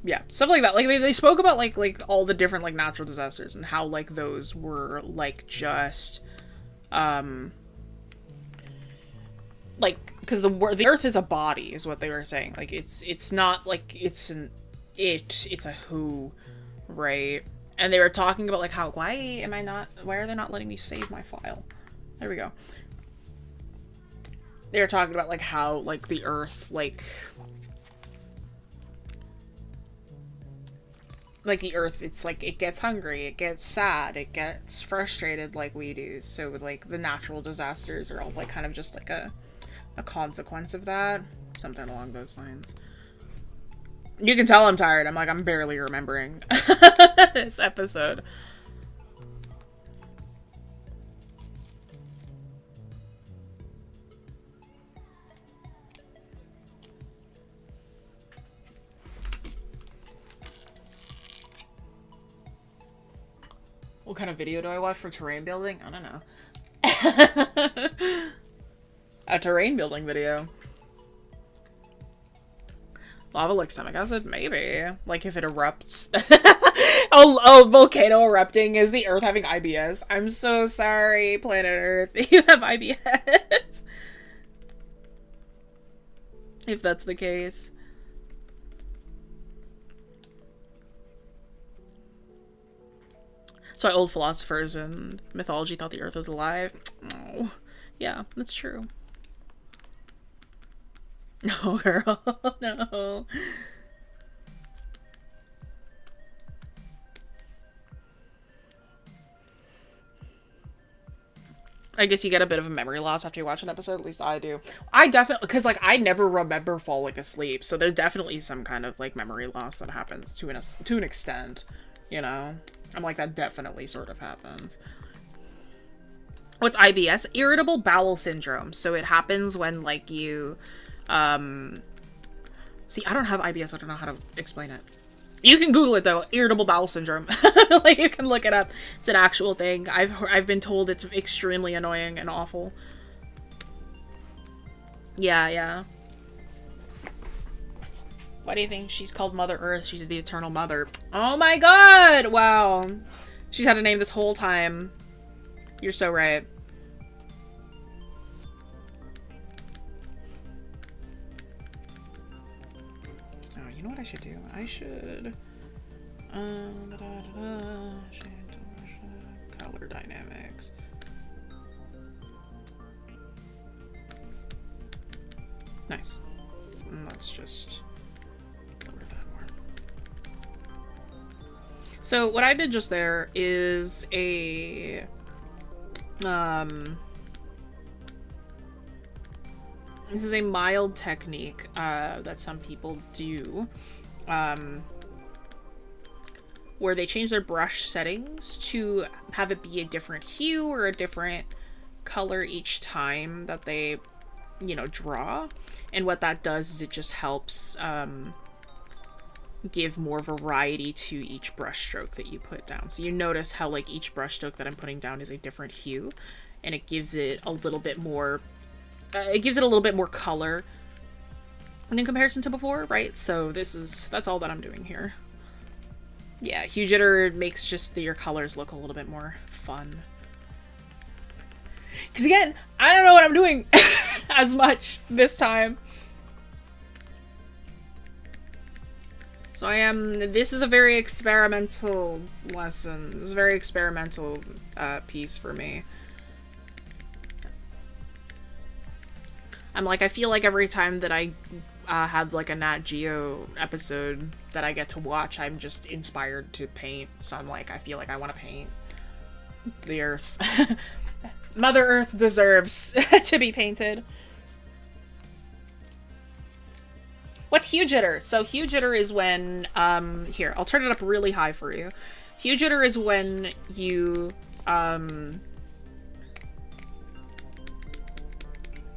Yeah, stuff like that. Like they spoke about like all the different like natural disasters and how like those were like just like because the Earth is a body is what they were saying. Like it's not like it's a who, right? And they were talking about like how why are they not letting me save my file? There we go. They were talking about like how like the Earth like the Earth, it's like it gets hungry, it gets sad, it gets frustrated like we do. So like the natural disasters are all like kind of just like a consequence of that. Something along those lines. You can tell I'm tired. I'm barely remembering this episode. What kind of video do I watch for terrain building? I don't know. A terrain building video. Lava like stomach acid? Maybe. Like if it erupts. Oh, volcano erupting. Is the Earth having IBS? I'm so sorry, planet Earth. You have IBS. If that's the case. So old philosophers and mythology thought the earth was alive. Oh, yeah, that's true. No, girl. No. I guess you get a bit of a memory loss after you watch an episode. At least I do. I definitely, because like I never remember falling asleep, so there's definitely some kind of like memory loss that happens to an extent. You know, I'm like that definitely sort of happens. What's IBS? Irritable bowel syndrome. So it happens when like you, see, I don't have IBS. I don't know how to explain it. You can Google it though. Irritable bowel syndrome. Like you can look it up. It's an actual thing. I've been told it's extremely annoying and awful. Yeah, yeah. Why do you think she's called Mother Earth? She's the eternal mother. Oh my god! Wow. She's had a name this whole time. You're so right. Oh, you know what I should do? I should... color dynamics. Nice. Let's just lower that more. So what I did just there is a this is a mild technique that some people do, where they change their brush settings to have it be a different hue or a different color each time that they, you know, draw. And what that does is it just helps give more variety to each brush stroke that you put down. So you notice how like each brush stroke that I'm putting down is a different hue, and it gives it a little bit more color in comparison to before, right? So that's all that I'm doing here. Yeah, hue jitter makes just your colors look a little bit more fun. Because again, I don't know what I'm doing as much this time. So this is a very experimental lesson. This is a very experimental piece for me. I'm like, I feel like every time that I have like a Nat Geo episode that I get to watch, I'm just inspired to paint. So I'm like, I feel like I want to paint the Earth. Mother Earth deserves to be painted. What's hue jitter? So hue jitter is when, here, I'll turn it up really high for you. Hue jitter is when you,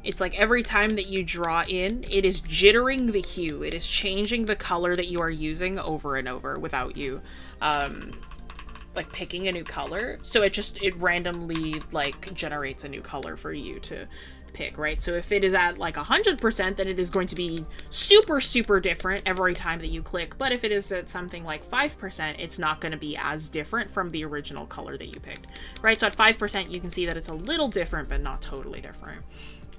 it's like every time that you draw in, it is jittering the hue. It is changing the color that you are using over and over without you, like picking a new color. So it randomly like generates a new color for you to pick, right? So if it is at like 100%, then it is going to be super, super different every time that you click. But if it is at something like 5%, it's not going to be as different from the original color that you picked, right? So at 5%, you can see that it's a little different, but not totally different.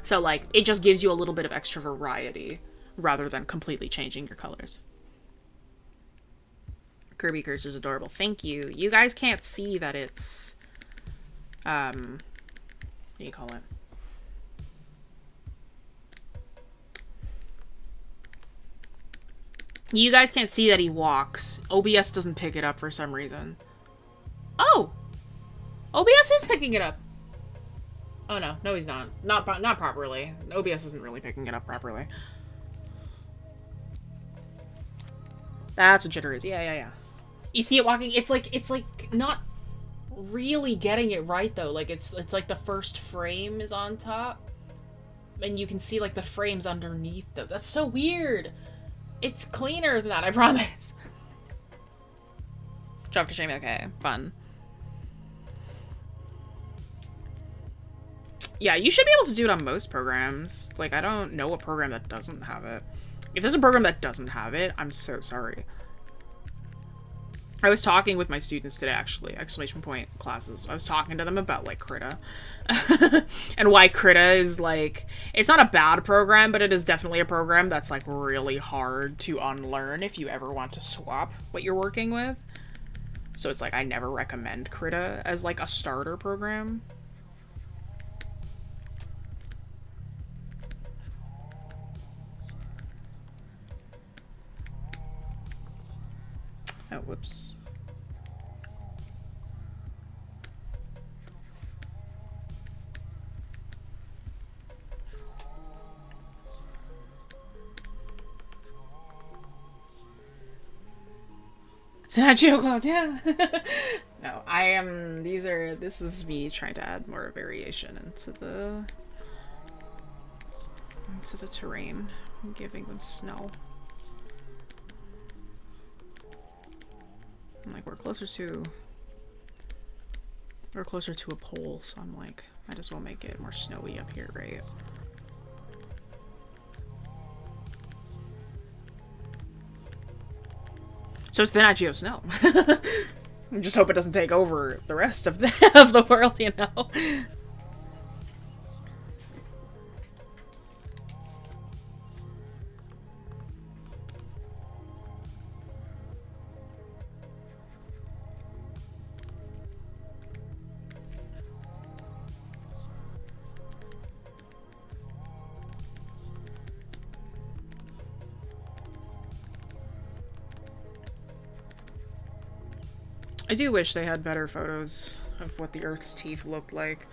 So like, it just gives you a little bit of extra variety rather than completely changing your colors. Kirby cursor's adorable. Thank you. You guys can't see that it's, what do you call it? You guys can't see that he walks. OBS doesn't pick it up for some reason. Oh! OBS is picking it up! Oh no, no he's not. Not properly. OBS isn't really picking it up properly. That's what jitter is. Yeah. You see it walking? It's like not really getting it right though. Like it's like the first frame is on top. And you can see like the frames underneath though. That's so weird! It's cleaner than that, I promise. Drop to shame, okay, fun. Yeah, you should be able to do it on most programs. Like, I don't know a program that doesn't have it. If there's a program that doesn't have it, I'm so sorry. I was talking with my students today, actually, exclamation point classes. I was talking to them about, like, Krita. And why Krita is, like, it's not a bad program, but it is definitely a program that's, like, really hard to unlearn if you ever want to swap what you're working with. So it's like I never recommend Krita as like a starter program. Oh, whoops. Sinachio clouds, yeah. No, I am. This is me trying to add more variation into the terrain. I'm giving them snow. I'm like, we're closer to a pole, so I'm like, might as well make it more snowy up here, right? So it's the Nat Geo snow. I just hope it doesn't take over the rest of the world, you know? I do wish they had better photos of what the Earth's teeth looked like.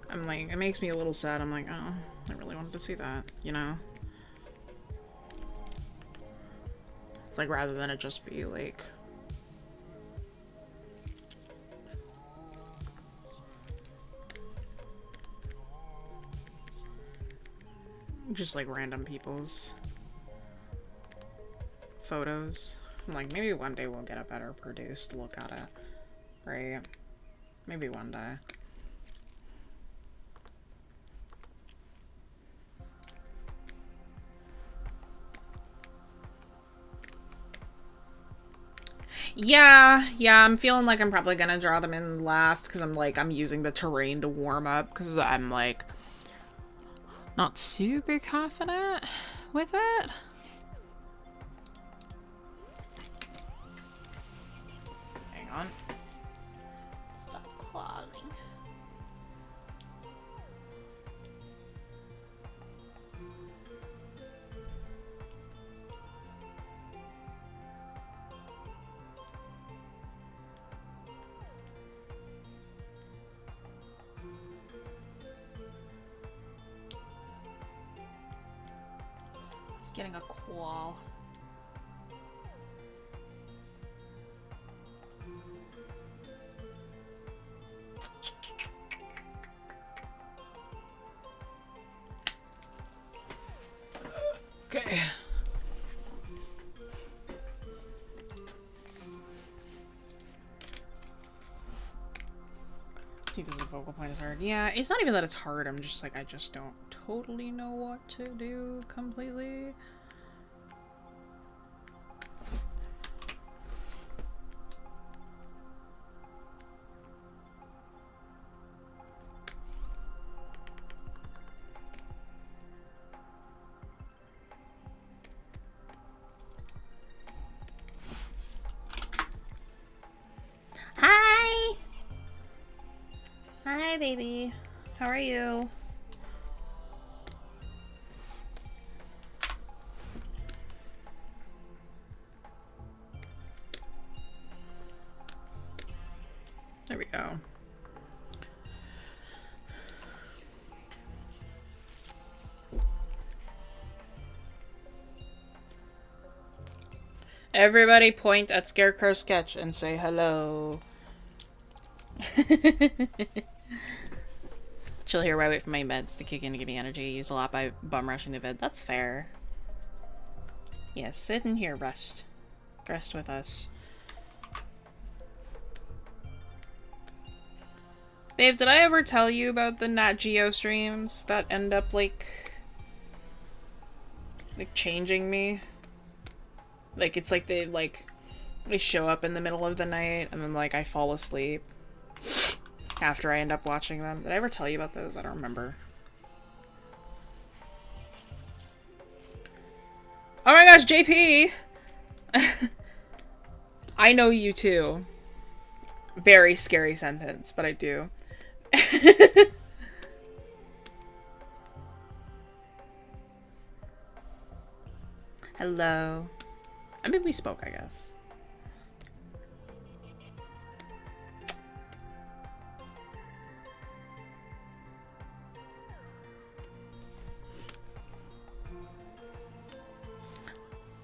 I'm like, it makes me a little sad. I'm like, oh, I really wanted to see that, you know? It's like, rather than it just be like... just like random people's photos. I'm like, maybe one day we'll get a better produced look at it. Right? Maybe one day. Yeah, I'm feeling like I'm probably gonna draw them in last because I'm using the terrain to warm up because I'm like not super confident with it. Hang on. Stop clawing. It's getting a qual. Okay. See if this focal point is hard. Yeah, it's not even that it's hard. I'm just like, I just don't totally know what to do completely. Hi! Hi, baby. How are you? There we go. Everybody point at Scarecrow Sketch and say hello. Chill here while I wait for my meds to kick in to give me energy. Use a lot by bum rushing the vid. That's fair. Yeah, sit in here, rest. Rest with us. Babe, did I ever tell you about the Nat Geo streams that end up, like changing me? Like, it's like they show up in the middle of the night, and then, like, I fall asleep after I end up watching them. Did I ever tell you about those? I don't remember. Oh my gosh, JP! I know you too. Very scary sentence, but I do. Hello. I mean, we spoke, I guess.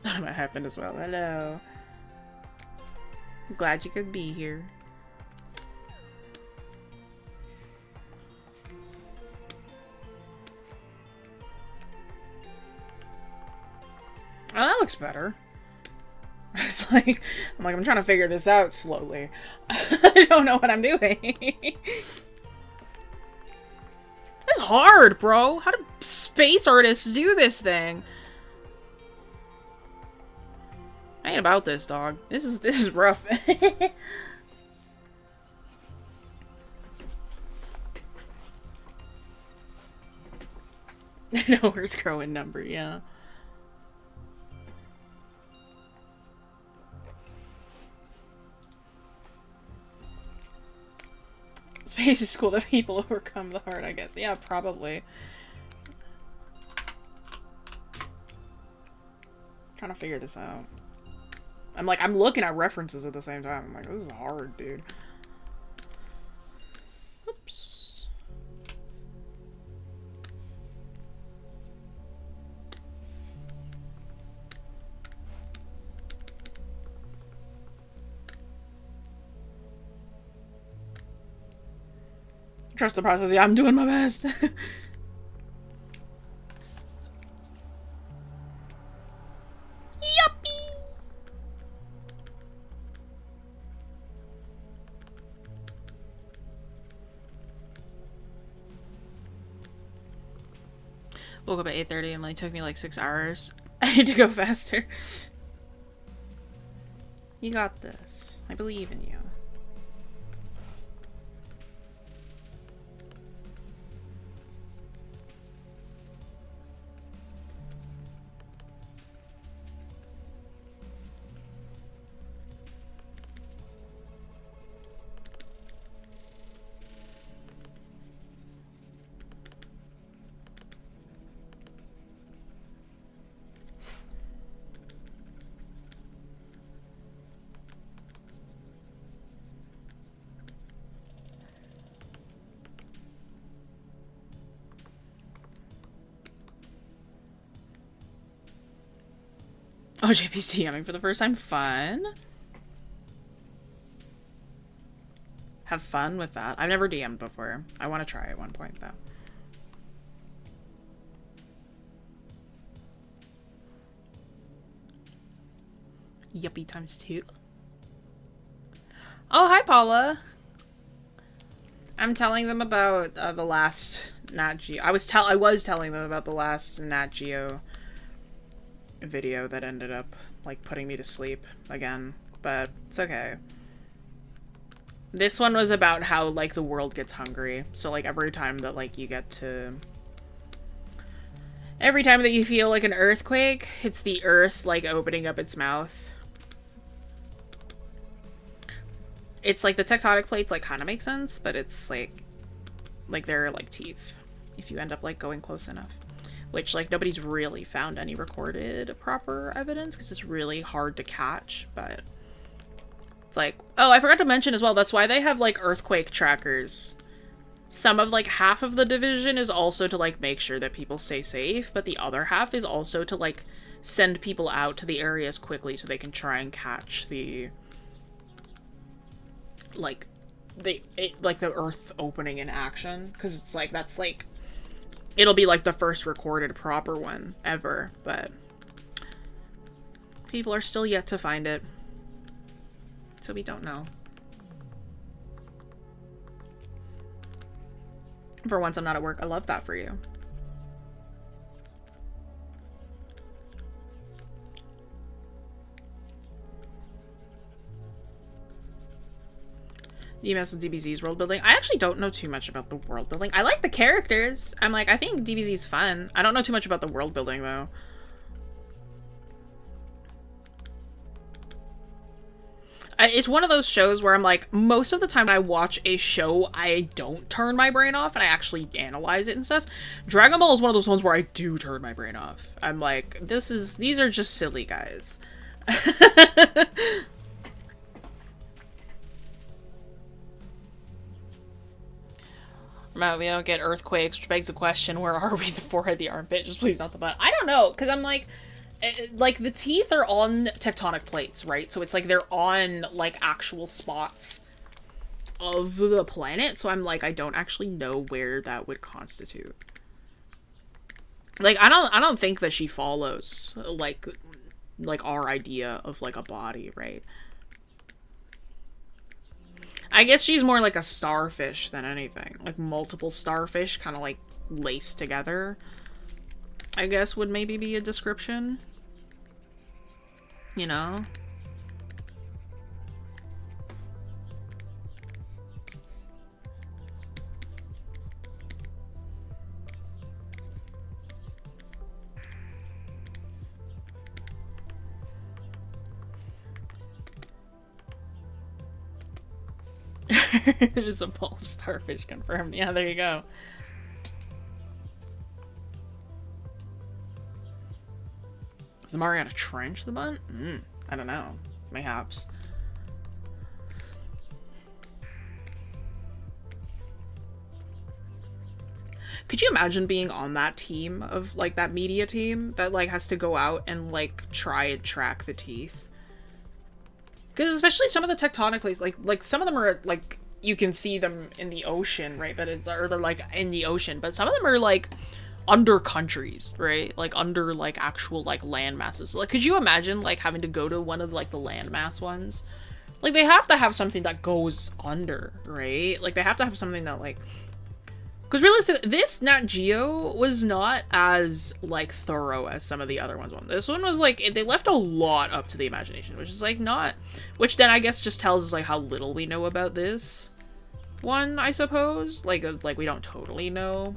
That might happen as well. Hello. Glad you could be here. Oh, that looks better. It's like, I'm trying to figure this out slowly. I don't know what I'm doing. It's hard, bro. How do space artists do this thing? I ain't about this, dog. This is rough. Nowhere's growing number, yeah. Space is cool that people overcome the heart, I guess. Yeah, probably. Trying to figure this out. I'm looking at references at the same time. I'm like, this is hard, dude. Oops. Trust the process. Yeah, I'm doing my best. Woke up at 8:30 and it took me like 6 hours. I need to go faster. You got this. I believe in you. Oh, JP's DMing for the first time. Fun. Have fun with that. I've never DM'd before. I want to try at one point, though. Yuppie ×2. Oh, hi, Paula. I'm telling them about the last Nat Geo. I was telling them about the last Nat Geo video that ended up like putting me to sleep again, but it's okay. This one was about how like the world gets hungry, so like every time that like you feel like an earthquake, it's the earth like opening up its mouth. It's like the tectonic plates like kind of make sense, but it's like they're like teeth if you end up like going close enough. Which, like, nobody's really found any recorded proper evidence, because it's really hard to catch, but it's like, oh, I forgot to mention as well, that's why they have, like, earthquake trackers. Some of, like, half of the division is also to, like, make sure that people stay safe, but the other half is also to, like, send people out to the areas quickly so they can try and catch the, like, the earth opening in action, because it's, like, that's, like, it'll be like the first recorded proper one ever, but people are still yet to find it. So we don't know. For once I'm not at work. I love that for you. You mess with DBZ's world building. I actually don't know too much about the world building. I like the characters. I'm like, I think DBZ's fun. I don't know too much about the world building, though. it's one of those shows where I'm like, most of the time I watch a show, I don't turn my brain off and I actually analyze it and stuff. Dragon Ball is one of those ones where I do turn my brain off. I'm like, these are just silly guys. We don't get earthquakes, which begs the question, where are we? The forehead, the armpit, just please not the butt. I don't know, because I'm like the teeth are on tectonic plates, right? So it's like they're on, like, actual spots of the planet, so I'm like, I don't actually know where that would constitute. Like, I don't think that she follows, like our idea of, like, a body, right? I guess she's more like a starfish than anything. Like, multiple starfish kind of, like, laced together, I guess would maybe be a description. You know? It is a ball of starfish confirmed. Yeah, there you go. Is the Mariana Trench the butt? I don't know. Mayhaps. Could you imagine being on that team of, like, that media team that, like, has to go out and, like, try and track the teeth? Because especially some of the tectonic plates, like some of them are, like, you can see them in the ocean, right? But or they're, like, in the ocean. But some of them are, like, under countries, right? Like, under, like, actual, like, land masses. Like, could you imagine, like, having to go to one of, like, the landmass ones? Like, they have to have something that goes under, right? Like, they have to have something that, like... Because realistically, this Nat Geo was not as, like, thorough as some of the other ones. This one was, like, they left a lot up to the imagination, which is, like, not... Which then, I guess, just tells us, like, how little we know about this one, I suppose. Like, we don't totally know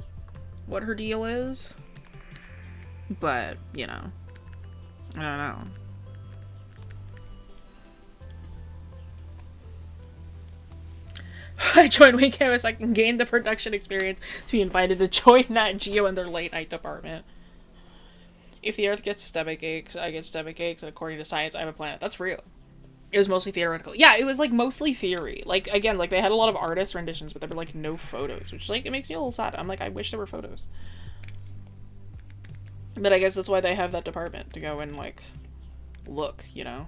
what her deal is. But, you know. I don't know. I joined Weekend so I can gain the production experience to be invited to join Nat Geo in their late night department. If the Earth gets stomach aches, I get stomach aches, and according to science, I'm a planet. That's real. It was mostly theoretical. Yeah, it was, like, mostly theory. Like, again, like, they had a lot of artist renditions, but there were, like, no photos, which, like, it makes me a little sad. I'm like, I wish there were photos. But I guess that's why they have that department, to go and, like, look, you know?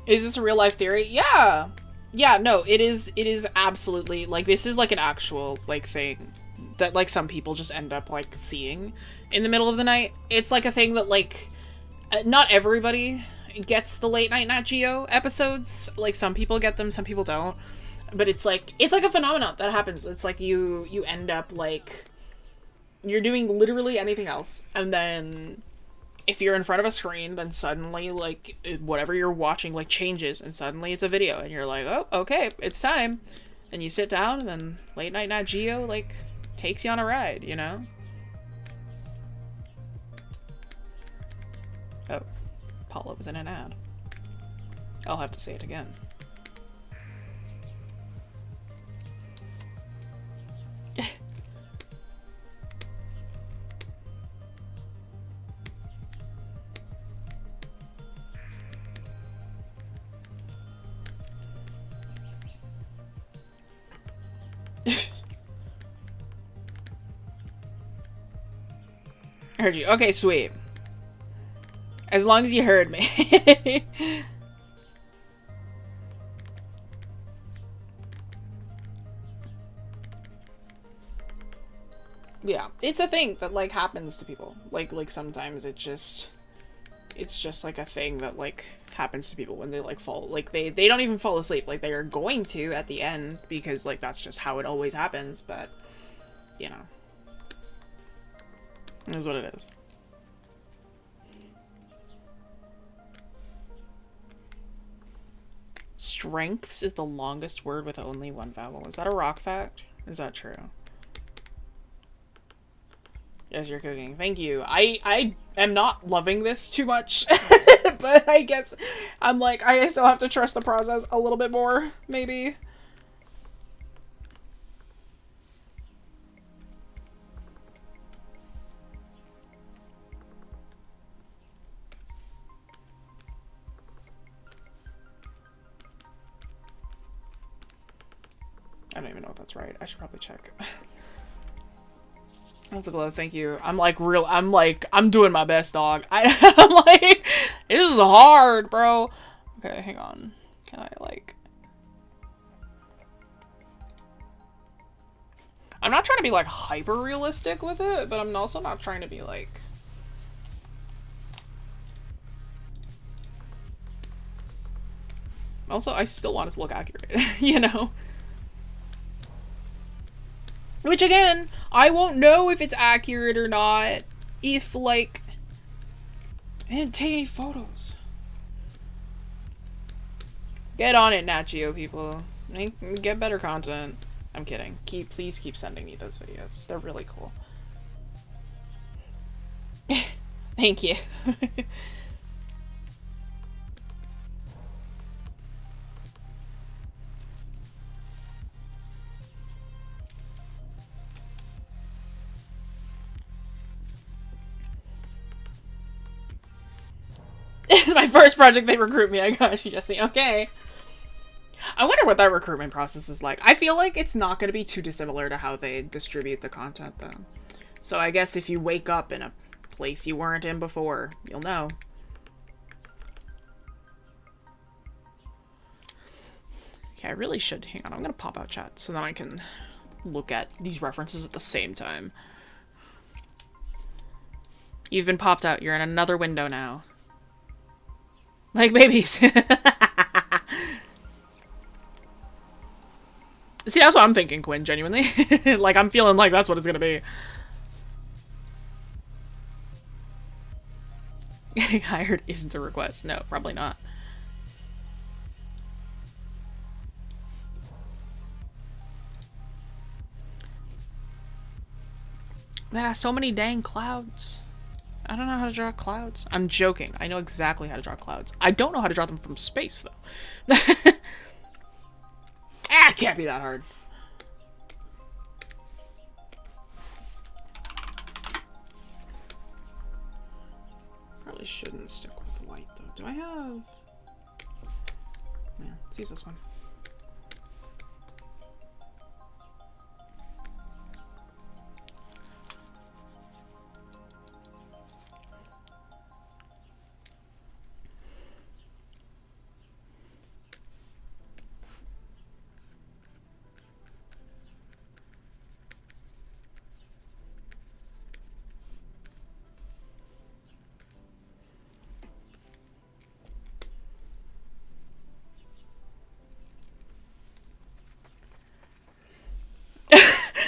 Is this a real life theory? Yeah. Yeah, no, it is absolutely, like, this is, like, an actual, like, thing that, like, some people just end up, like, seeing in the middle of the night. It's, like, a thing that, like, not everybody gets the late night Nat Geo episodes. Like, some people get them, some people don't. But it's, like, a phenomenon that happens. It's, like, you end up, like, you're doing literally anything else, and then... If you're in front of a screen, then suddenly, like, whatever you're watching, like, changes, and suddenly it's a video, and you're like, oh, okay, it's time. And you sit down, and then late night Nat Geo, like, takes you on a ride, you know? Oh, Paula was in an ad. I'll have to say it again. I heard you. Okay, sweet. As long as you heard me. Yeah, it's a thing that, like, happens to people. Like sometimes it's just like a thing that, like, happens to people when they, like, fall. Like, they don't even fall asleep. Like, they are going to at the end because, like, that's just how it always happens. But, you know, it is what it is. Strengths is the longest word with only one vowel. Is that a rock fact? Is that true? Yes, you're cooking. Thank you. I am not loving this too much, but I guess I'm like, I still have to trust the process a little bit more, maybe. I don't even know if that's right. I should probably check. That's a glow, thank you. I'm doing my best, dog. I'm like, this is hard, bro. Okay, hang on. Can I, like... I'm not trying to be, like, hyper-realistic with it, but I'm also not trying to be, like... Also, I still want it to look accurate, you know? Which, again, I won't know if it's accurate or not if, like, I didn't take any photos. Get on it, Nat Geo people. Get better content. I'm kidding. Please keep sending me those videos. They're really cool. Thank you. My first project, they recruit me. I got you, Jesse. Okay. I wonder what that recruitment process is like. I feel like it's not going to be too dissimilar to how they distribute the content, though. So I guess if you wake up in a place you weren't in before, you'll know. Okay, I really should. Hang on, I'm going to pop out chat so that I can look at these references at the same time. You've been popped out. You're in another window now. Like babies. See, that's what I'm thinking, Quinn, genuinely. Like, I'm feeling like that's what it's gonna be. Getting hired isn't a request. No, probably not. There are so many dang clouds. I don't know how to draw clouds. I'm joking. I know exactly how to draw clouds. I don't know how to draw them from space, though. Ah, it can't be that hard. Probably shouldn't stick with white, though. Do I have... Yeah, let's use this one.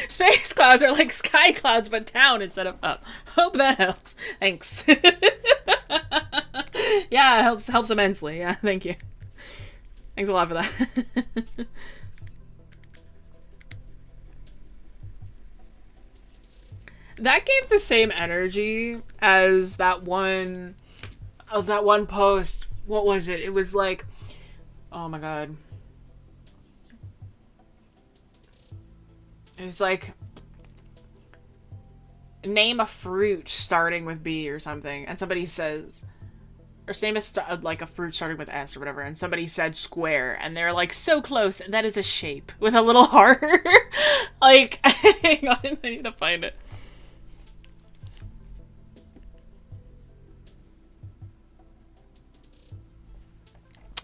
Space clouds are like sky clouds, but down instead of up. Hope that helps. Thanks. Yeah, it helps immensely. Yeah, thank you. Thanks a lot for that. That gave the same energy as that one post. What was it? It was like, oh my god. It's like, name a fruit starting with B or something, and somebody says, or name like a fruit starting with S or whatever, and somebody said square, and they're like, so close, that is a shape with a little heart. Like, hang on, I need to find it.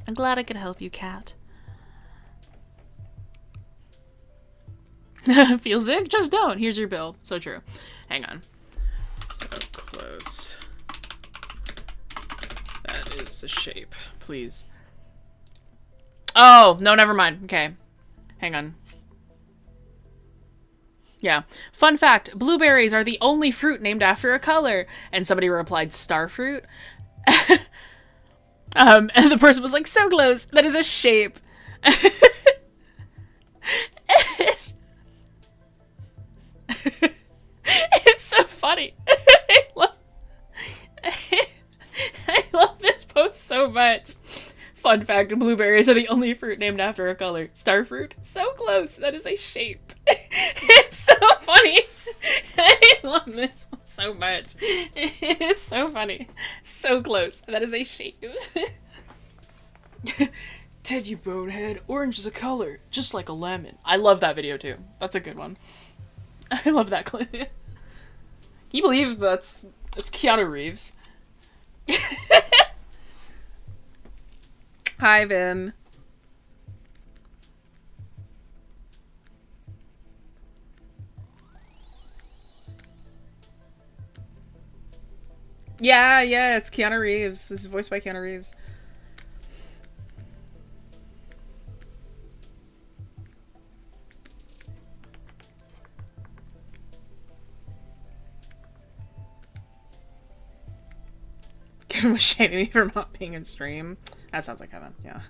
I'm glad I could help you, Cat. Feel sick? Just don't. Here's your bill. So true. Hang on. So close. That is the shape. Please. Oh, no, never mind. Okay. Hang on. Yeah. Fun fact, blueberries are the only fruit named after a color. And somebody replied, starfruit. And the person was like, so close. That is a shape. It's so funny. I love this post so much. Fun fact, blueberries are the only fruit named after a color. Starfruit? So close. That is a shape. It's so funny. I love this one so much. It's so funny. So close. That is a shape. Ted, you bonehead. Orange is a color, just like a lemon. I love that video too. That's a good one. I love that clip. Can you believe it's Keanu Reeves? Hi, Vin. Yeah, it's Keanu Reeves. This is voiced by Keanu Reeves. Kevin was shaming me for not being in stream. That sounds like Kevin, yeah.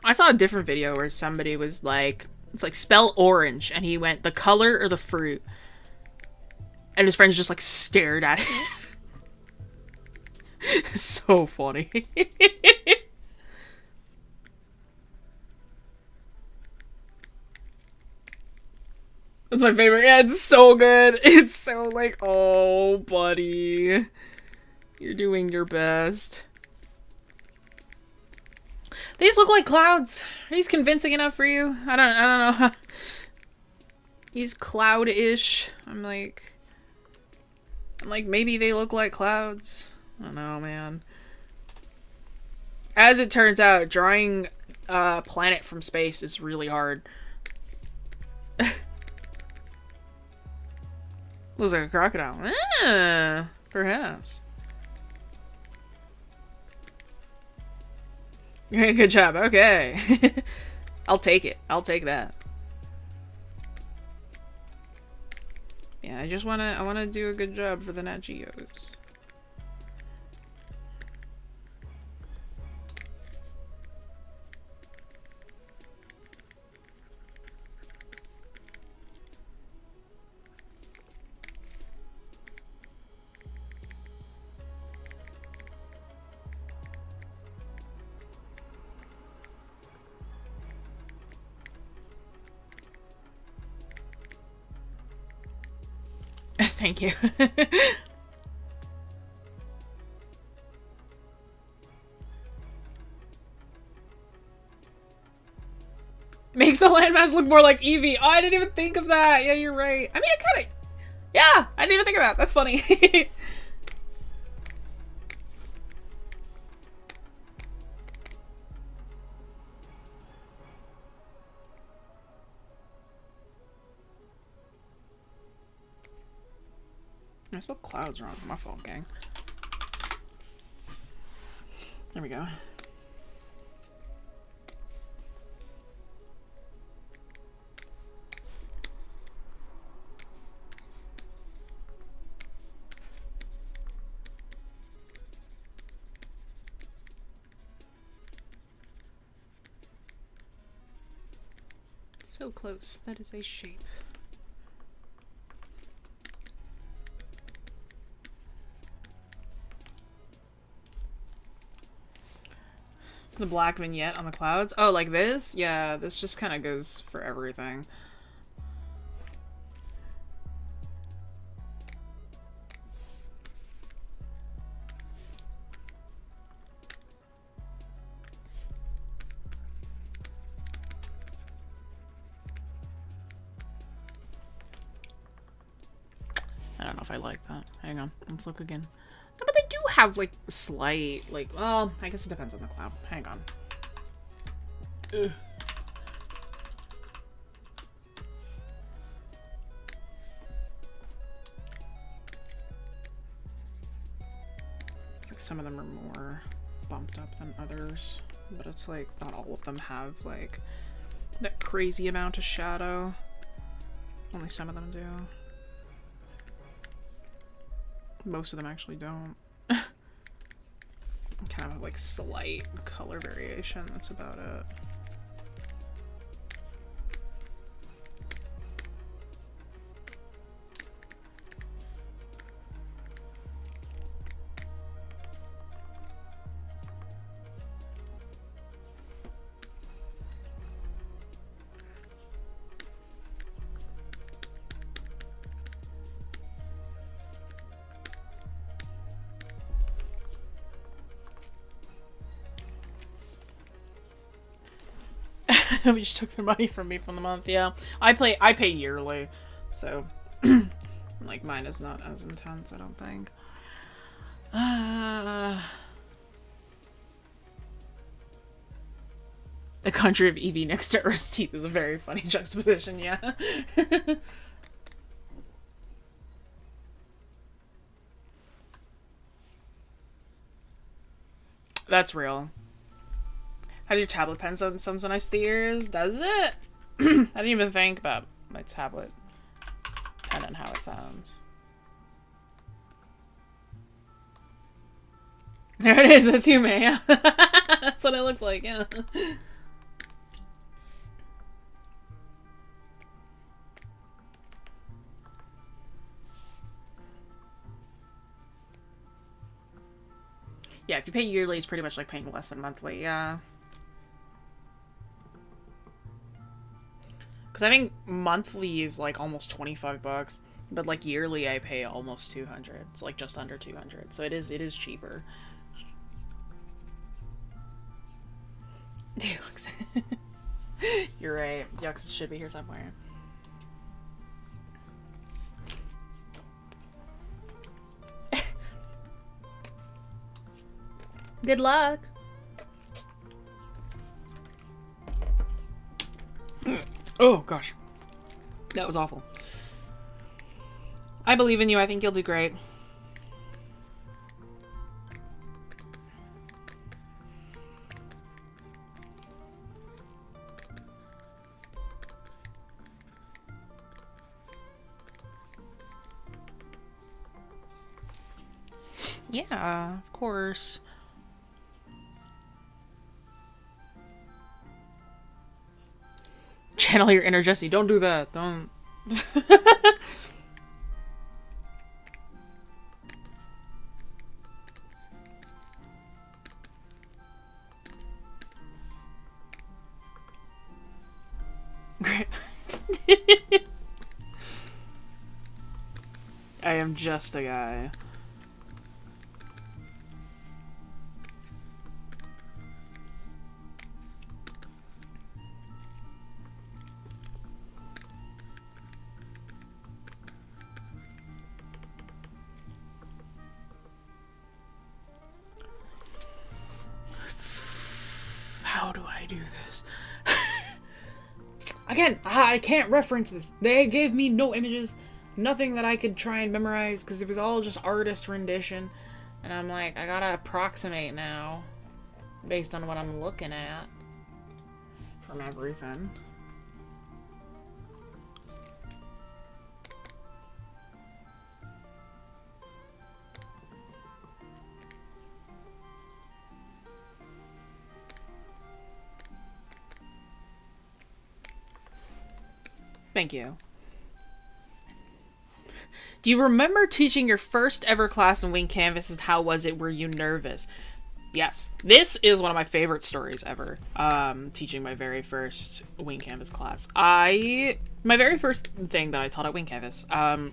I saw a different video where somebody was like, it's like spell orange, and he went the color or the fruit, and his friends just like stared at it. So funny. That's my favorite. Yeah, it's so good. It's so like, oh, buddy, you're doing your best. These look like clouds. Are these convincing enough for you? I don't know. He's cloud-ish. I'm like, maybe they look like clouds. I don't know, man. As it turns out, drawing a planet from space is really hard. Looks like a crocodile. Perhaps. Good job. Okay. I'll take it. I'll take that. Yeah, I wanna do a good job for the Nat Geos. Thank you. Makes the landmass look more like Eevee. Oh, I didn't even think of that. Yeah, you're right. I mean, it kind of... Yeah, I didn't even think of that. That's funny. I spelled clouds wrong. My fault, gang. There we go. So close. That is a shape. The black vignette on the clouds. Oh, like this? Yeah, this just kind of goes for everything. I don't know if I like that. Hang on, let's look again. No, but they do have, like, slight, like, well, I guess it depends on the cloud. Hang on. Ugh. It's like some of them are more bumped up than others, but it's like not all of them have, like, that crazy amount of shadow. Only some of them do. Most of them actually don't. Kind of have, like, slight color variation, that's about it. We just took their money from me for the month. Yeah, I pay yearly, so like mine is not as intense, I don't think. The country of Eevee next to Earth's teeth is a very funny juxtaposition. Yeah. That's real. How does your tablet pen sound so nice to the ears? Does it? I didn't even think about my tablet pen and how it sounds. There it is, that's you, man. That's what it looks like, yeah. Yeah, if you pay yearly, it's pretty much like paying less than monthly, yeah. Because I think monthly is like almost 25 bucks, but like yearly I pay almost 200. It's like just under 200, so it is cheaper. You're right. Yux should be here somewhere. Good luck. Oh gosh, that was awful. I believe in you. I think you'll do great. Yeah, of course. Channel your inner Jesse. Don't do that. Don't. Great. I am just a guy. How do I do this? Again, I can't reference this. They gave me no images, nothing that I could try and memorize, because it was all just artist rendition. And I'm like, I gotta approximate now, based on what I'm looking at from everything. Thank you. Do you remember teaching your first ever class in Wing Canvas, and how was it? Were you nervous? Yes. This is one of my favorite stories ever. Teaching my very first Wing Canvas class. My very first thing that I taught at Wing Canvas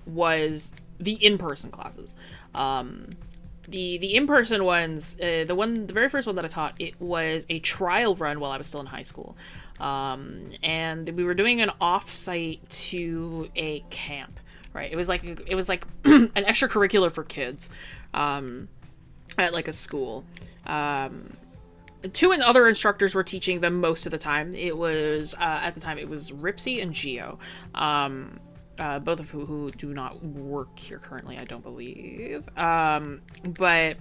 was the in-person classes. The in-person ones, the very first one that I taught, it was a trial run while I was still in high school. And we were doing an off-site to a camp, right? It was like an extracurricular for kids. at like a school. Two and other instructors were teaching them most of the time. It was at the time it was Ripsy and Geo, both of who do not work here currently, I don't believe. But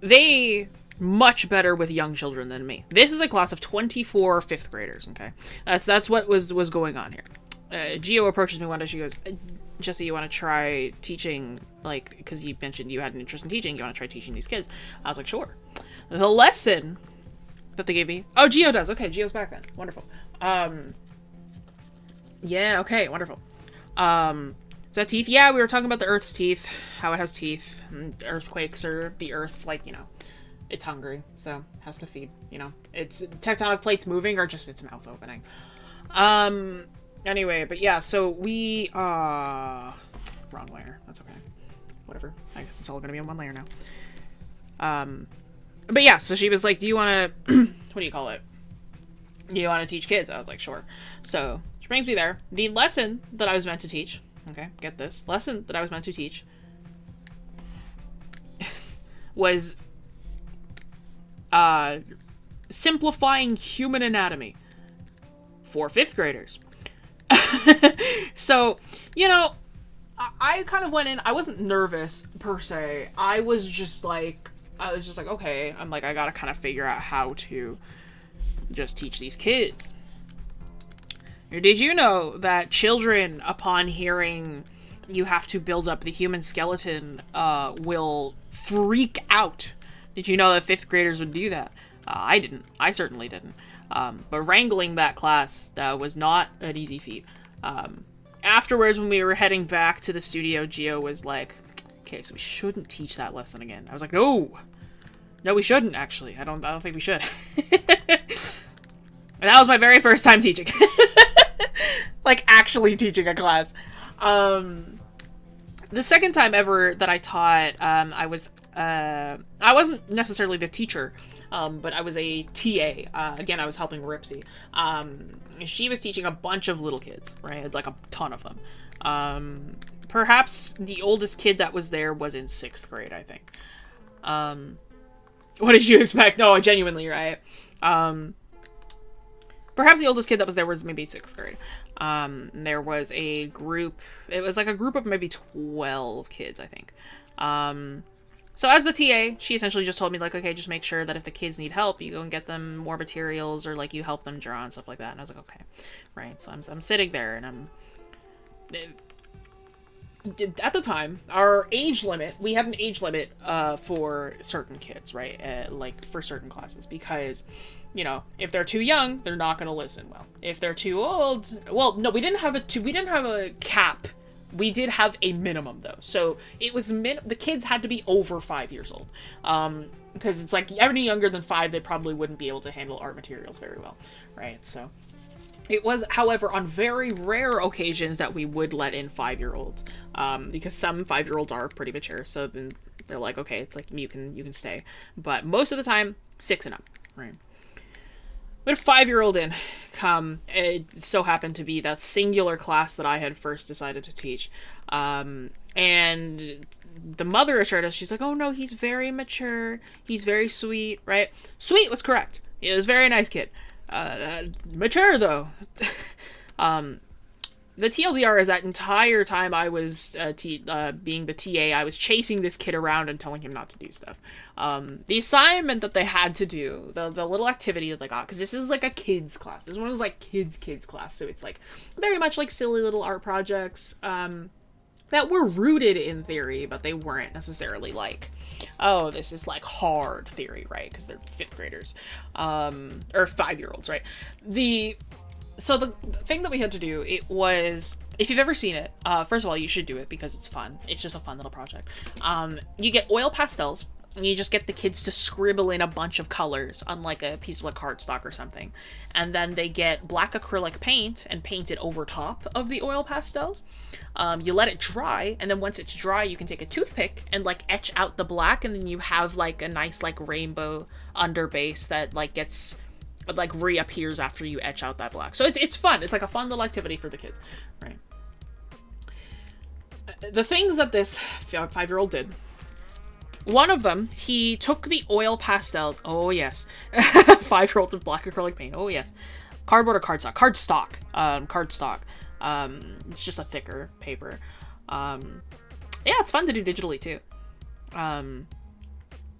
they much better with young children than me. This is a class of 24 fifth graders. Okay, that's what was going on here. Geo approaches me one day. She goes, "Jesse, you want to try teaching? Like, because you mentioned you had an interest in teaching. You want to try teaching these kids?" I was like, "Sure." The lesson that they gave me. Oh, Geo does. Okay, Geo's back then. Wonderful. Yeah. Okay. Wonderful. Is that teeth? Yeah, we were talking about the Earth's teeth. How it has teeth. Earthquakes or the Earth, like, you know, it's hungry, so it has to feed, you know. It's tectonic plates moving or just its mouth opening. Anyway, but yeah, so we, wrong layer. That's okay. Whatever. I guess it's all gonna be on one layer now. But yeah, so she was like, do you want to, what do you call it? Do you want to teach kids? I was like, sure. So she brings me there. The lesson that I was meant to teach, okay, get this. Lesson that I was meant to teach was simplifying human anatomy for fifth graders. So, you know, I kind of went in, I wasn't nervous per se. I was just like, okay, I'm like, I gotta kind of figure out how to just teach these kids. Did you know that children, upon hearing you have to build up the human skeleton, will freak out? Did you know that fifth graders would do that? I didn't. I certainly didn't. But wrangling that class was not an easy feat. Afterwards, when we were heading back to the studio, Geo was like, okay, so we shouldn't teach that lesson again. I was like, no, we shouldn't, actually. I don't think we should. And that was my very first time teaching. Like, actually teaching a class. The second time ever that I taught, I wasn't necessarily the teacher, but I was a TA. Again, I was helping Ripsy. She was teaching a bunch of little kids, right? Like a ton of them. Perhaps the oldest kid that was there was in 6th grade, I think. What did you expect? No, genuinely, right? Perhaps the oldest kid that was there was maybe 6th grade. There was a group, it was like a group of maybe 12 kids, I think. So as the TA, she essentially just told me, like, okay, just make sure that if the kids need help, you go and get them more materials, or like you help them draw and stuff like that. And I was like, okay, right. So I'm sitting there, and at the time, our age limit, we had an age limit for certain kids, right? Like for certain classes, because, you know, if they're too young, they're not going to listen well. If they're too old, well, no, we didn't have a cap. We did have a minimum though. So it was the kids had to be over 5 years old. Because it's like any younger than 5, they probably wouldn't be able to handle art materials very well, right? So it was, however, on very rare occasions that we would let in 5-year-olds, because some 5-year-olds are pretty mature. So then they're like, okay, it's like you can stay. But most of the time, 6 and up, right? We had a 5-year-old in come. It so happened to be that singular class that I had first decided to teach. And the mother assured us, she's like, oh no, he's very mature. He's very sweet, right? Sweet was correct. He was a very nice kid. Mature though. The TLDR is that entire time I was being the TA, I was chasing this kid around and telling him not to do stuff. The assignment that they had to do, the little activity that they got, because this is like a kids class. This one was like kids class, so it's like very much like silly little art projects that were rooted in theory, but they weren't necessarily like, oh, this is like hard theory, right? Because they're 5th graders, or 5-year-olds, right? So the thing that we had to do, it was, if you've ever seen it, first of all, you should do it because it's fun. It's just a fun little project. You get oil pastels, and you just get the kids to scribble in a bunch of colors on like a piece of like cardstock or something. And then they get black acrylic paint and paint it over top of the oil pastels. You let it dry, and then once it's dry, you can take a toothpick and like etch out the black, and then you have like a nice like rainbow underbase that like gets like reappears after you etch out that black. So it's fun. It's like a fun little activity for the kids, right? The things that this 5-year-old did One of them, he took the oil pastels. Oh, yes. 5-year-old with black acrylic paint. Oh, yes. Cardboard or cardstock? Cardstock. Cardstock. It's just a thicker paper. Yeah, it's fun to do digitally, too.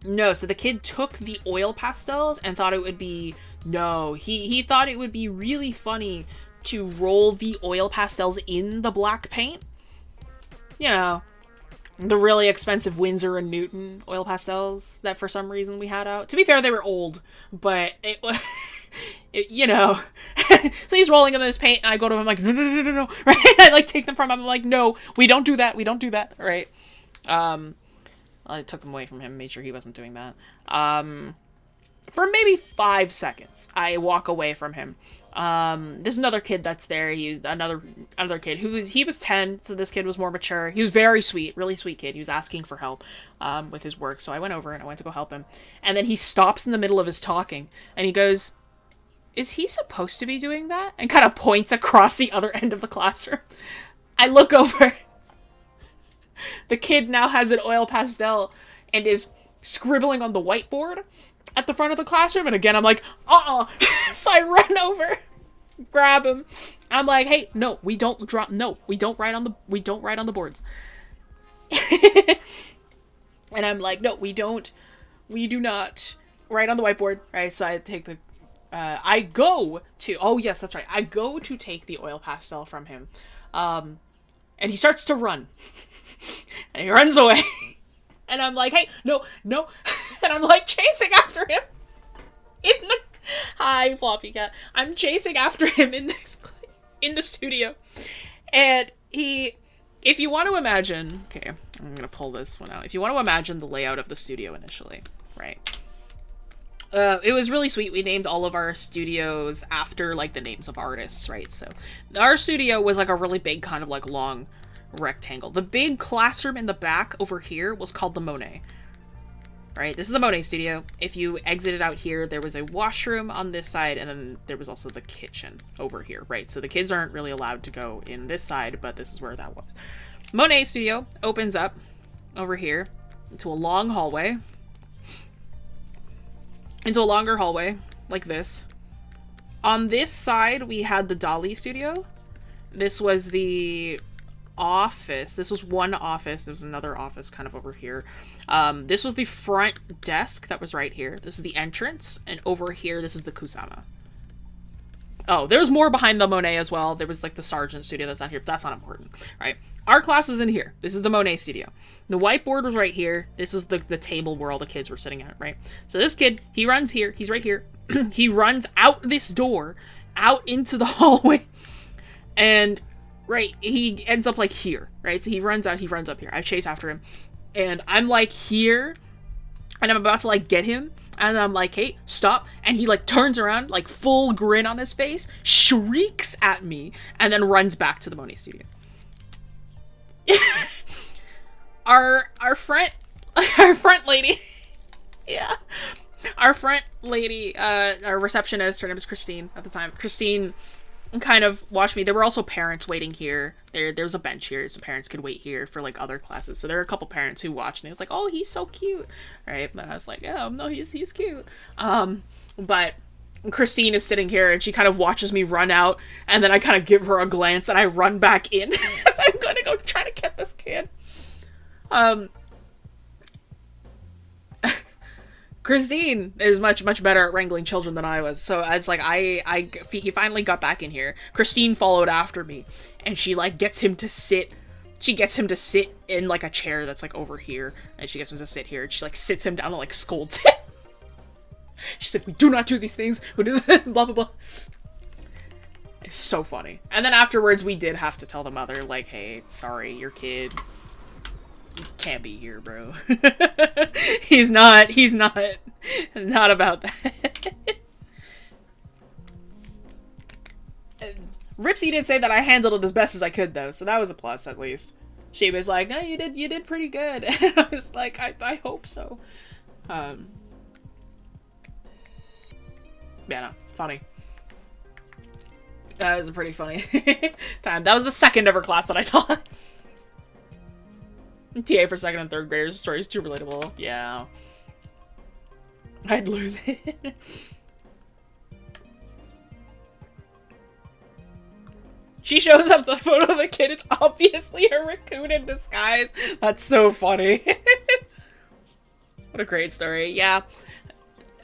No, so the kid took the oil pastels and thought it would be... No, he thought it would be really funny to roll the oil pastels in the black paint. You know, the really expensive Winsor & Newton oil pastels that for some reason we had out. To be fair, they were old, but it was... you know. So he's rolling them in his paint, and I go to him, I'm like, no, no, no, no, no, right? I, like, take them from him, I'm like, no, we don't do that, right? I took them away from him, made sure he wasn't doing that. For maybe 5 seconds, I walk away from him. There's another kid that's there. Another kid he was 10, so this kid was more mature. He was very sweet, really sweet kid. He was asking for help with his work, so I went over and I went to go help him. And then he stops in the middle of his talking, and he goes, "Is he supposed to be doing that?" And kind of points across the other end of the classroom. I look over. The kid now has an oil pastel and is scribbling on the whiteboard at the front of the classroom, and again I'm like, so I run over, grab him. I'm like, hey, no, we don't write on the boards. And I'm like, no, we do not write on the whiteboard, right? So I take the I go to take the oil pastel from him, and he starts to run. And he runs away. And I'm like, hey, no. And I'm like chasing after him. Hi, Floppy Cat. I'm chasing after him in the studio. And if you want to imagine, okay, I'm going to pull this one out. If you want to imagine the layout of the studio initially, right? It was really sweet. We named all of our studios after, like, the names of artists, right? So our studio was, like, a really big kind of, like, long rectangle. The big classroom in the back over here was called the Monet. Right? This is the Monet studio. If you exited out here, there was a washroom on this side, and then there was also the kitchen over here, right? So the kids aren't really allowed to go in this side, but this is where that was. Monet studio opens up over here into a long hallway. Into a longer hallway, like this. On this side, we had the Dali studio. This was the office. This was one office. There was another office kind of over here. This was the front desk that was right here. This is the entrance, and over here, this is the Kusama. Oh, there's more behind the Monet as well. There was like the Sargent studio that's not here, but that's not important, right? Our class is in here. This is the Monet studio. The whiteboard was right here. This is the table where all the kids were sitting at, right? So this kid, he runs here. He's right here. He runs out this door, out into the hallway, and right, he ends up like here, right? So he runs out, he runs up here. I chase after him, and I'm like here, and I'm about to like get him, and I'm like, hey, stop. And he like turns around, like full grin on his face, shrieks at me, and then runs back to the Monet studio. our front lady, yeah, our front lady, our receptionist, her name is Christine at the time. Christine kind of watched me. There were also parents waiting here. There's a bench here, so parents could wait here for like other classes. So there are a couple parents who watched, and it was like, oh, he's so cute, right? And I was like, oh no, he's cute. But Christine is sitting here, and she kind of watches me run out, and then I kind of give her a glance, and I run back in as I'm going to go try to get this kid. Christine is much better at wrangling children than I was, so it's like he finally got back in here. Christine followed after me, and she like gets him to sit in like a chair that's like over here, and she gets him to sit here, and she like sits him down and like scolds him. She said, we do not do these things, we do blah blah blah. It's so funny. And then afterwards we did have to tell the mother, like, hey, sorry, your kid can't be here, bro. he's not about that. Ripsy did say that I handled it as best as I could, though, so that was a plus, at least. She was like, no, you did pretty good. And I was like, I hope so. Yeah, no, funny. That was a pretty funny time. That was the second ever class that I taught. TA for second and third graders. The story is too relatable. Yeah. I'd lose it. She shows up the photo of the kid. It's obviously a raccoon in disguise. That's so funny. What a great story. Yeah.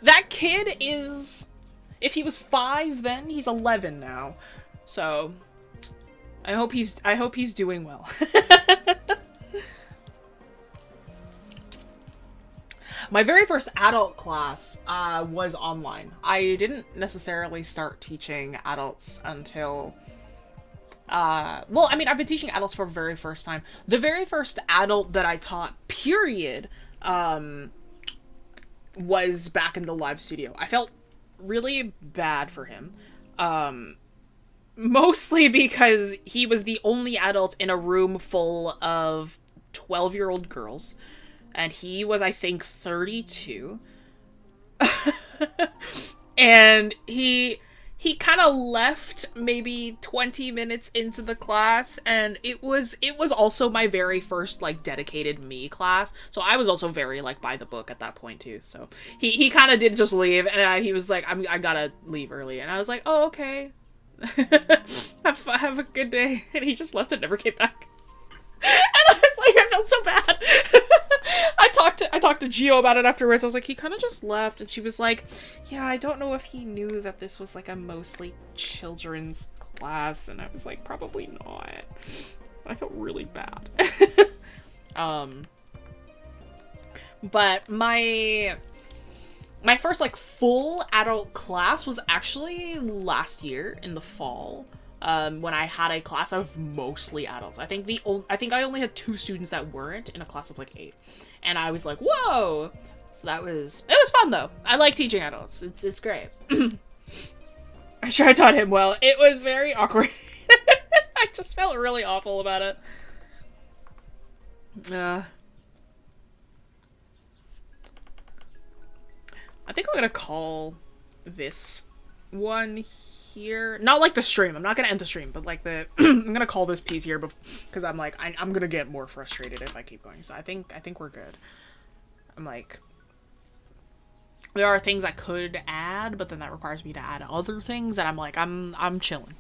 That kid is... If he was 5 then, he's 11 now. So... I hope he's doing well. My very first adult class was online. I didn't necessarily start teaching adults until... well, I mean, I've been teaching adults for the very first time. The very first adult that I taught, period, was back in the live studio. I felt really bad for him. Mostly because he was the only adult in a room full of 12-year-old girls. And he was, I think, 32. And he kind of left maybe 20 minutes into the class, and it was also my very first, like, dedicated me class, so I was also very, like, by the book at that point, too, so he kind of did just leave, and he was like, I gotta leave early, and I was like, oh, okay, have a good day, and he just left and never came back. And I was like, I felt so bad. I talked to Gio about it afterwards. I was like, he kind of just left, and she was like, yeah, I don't know if he knew that this was like a mostly children's class, and I was like, probably not. I felt really bad. But my first like full adult class was actually last year in the fall. When I had a class of mostly adults. I think I only had 2 students that weren't in a class of like 8. And I was like, whoa! So it was fun though. I like teaching adults. It's great. I'm sure I taught him well. It was very awkward. I just felt really awful about it. I think I'm gonna call this one here. Not like the stream. I'm not gonna end the stream, but like the I'm gonna call this piece here because I'm like I'm gonna get more frustrated if I keep going. So I think we're good. I'm like, there are things I could add, but then that requires me to add other things, and I'm like I'm chilling.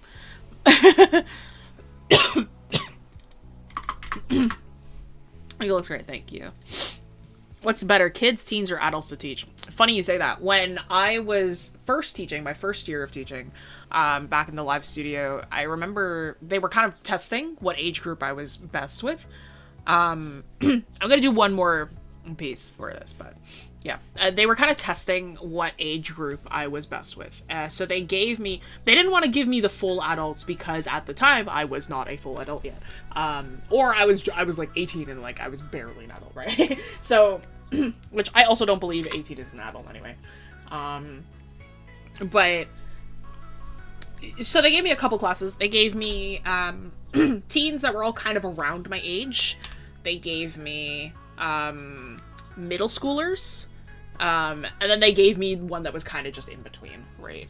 It looks great, thank you. What's better, kids, teens, or adults to teach? Funny you say that. When I was first teaching, my first year of teaching, back in the live studio, I remember they were kind of testing what age group I was best with. I'm gonna do one more piece for this, but yeah. They were kind of testing what age group I was best with. So they didn't want to give me the full adults because at the time I was not a full adult yet. Or I was like 18 and like I was barely an adult, right? So, which I also don't believe 18 is an adult anyway. But, so they gave me a couple classes. They gave me, teens that were all kind of around my age. They gave me, middle schoolers. And then they gave me one that was kind of just in between, right?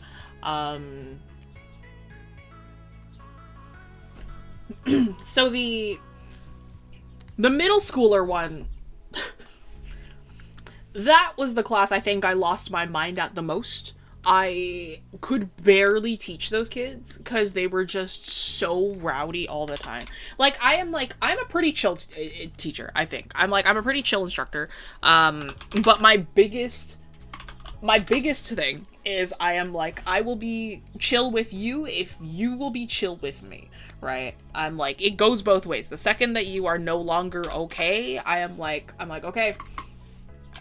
So the middle schooler one, that was the class I think I lost my mind at the most. I could barely teach those kids because they were just so rowdy all the time. Like, I'm a pretty chill teacher, I think. I'm a pretty chill instructor. But my biggest thing is I will be chill with you if you will be chill with me, right? I'm like, it goes both ways. The second that you are no longer okay, I'm like, okay,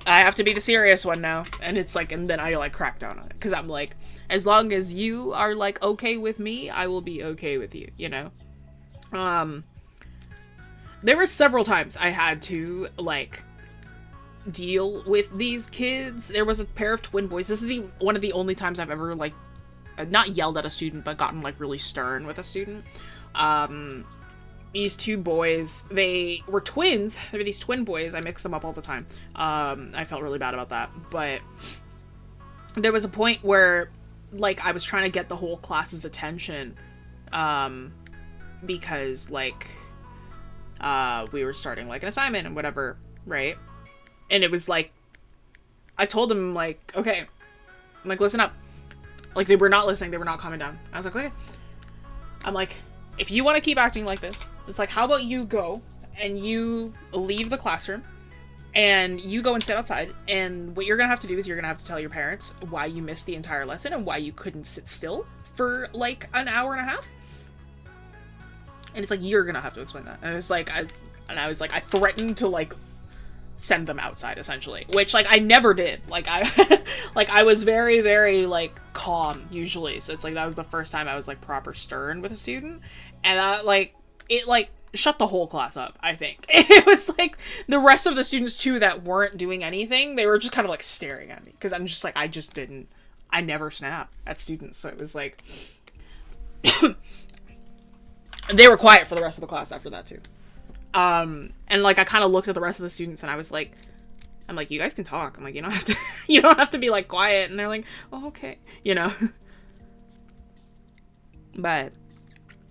I have to be the serious one now. And it's like, and then I like crack down on it. Cause I'm like, as long as you are like okay with me, I will be okay with you, you know? There were several times I had to like deal with these kids. There was a pair of twin boys. This is one of the only times I've ever like, not yelled at a student, but gotten like really stern with a student. These 2 boys, they were twins. They were these twin boys. I mix them up all the time. I felt really bad about that. But there was a point where, like, I was trying to get the whole class's attention. Because, like, we were starting like an assignment and whatever, right? And it was like, I told them like, okay, I'm like, listen up. Like, they were not listening. They were not calming down. I was like, okay. I'm like, if you want to keep acting like this, it's like, how about you go and you leave the classroom and you go and sit outside, and what you're gonna have to do is you're gonna have to tell your parents why you missed the entire lesson and why you couldn't sit still for like an hour and a half. And it's like, you're gonna have to explain that. And it's like, I was like, I threatened to like send them outside, essentially, which like I never did. Like I was very, very like calm usually. So it's like, that was the first time I was like proper stern with a student, and it like shut the whole class up, I think. It was like the rest of the students too that weren't doing anything, they were just kind of like staring at me, because I'm just like, I never snap at students. So it was like they were quiet for the rest of the class after that too. And like I kind of looked at the rest of the students and I was like, I'm like, you guys can talk. I'm like, you don't have to you don't have to be like quiet. And they're like, oh, okay, you know. But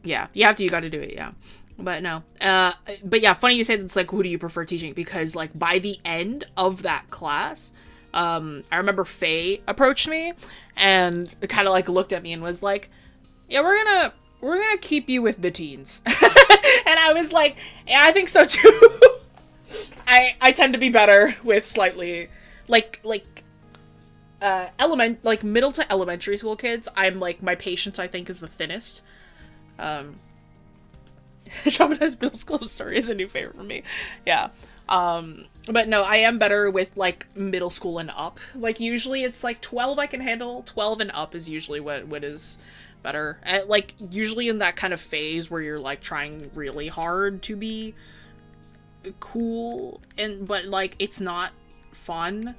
yeah, you gotta do it. Yeah. But no, but yeah, funny you say that's like, who do you prefer teaching? Because like by the end of that class, I remember Faye approached me and kind of like looked at me and was like, yeah, we're gonna keep you with the teens. And I was like, yeah, I think so too. I tend to be better with slightly like middle to elementary school kids. I'm like, my patience, I think, is the thinnest. Traumatized middle school story is a new favorite for me. Yeah. But no, I am better with like middle school and up. Like usually it's like 12 I can handle. 12 and up is usually what is better. Like usually in that kind of phase where you're like trying really hard to be cool, but like it's not fun,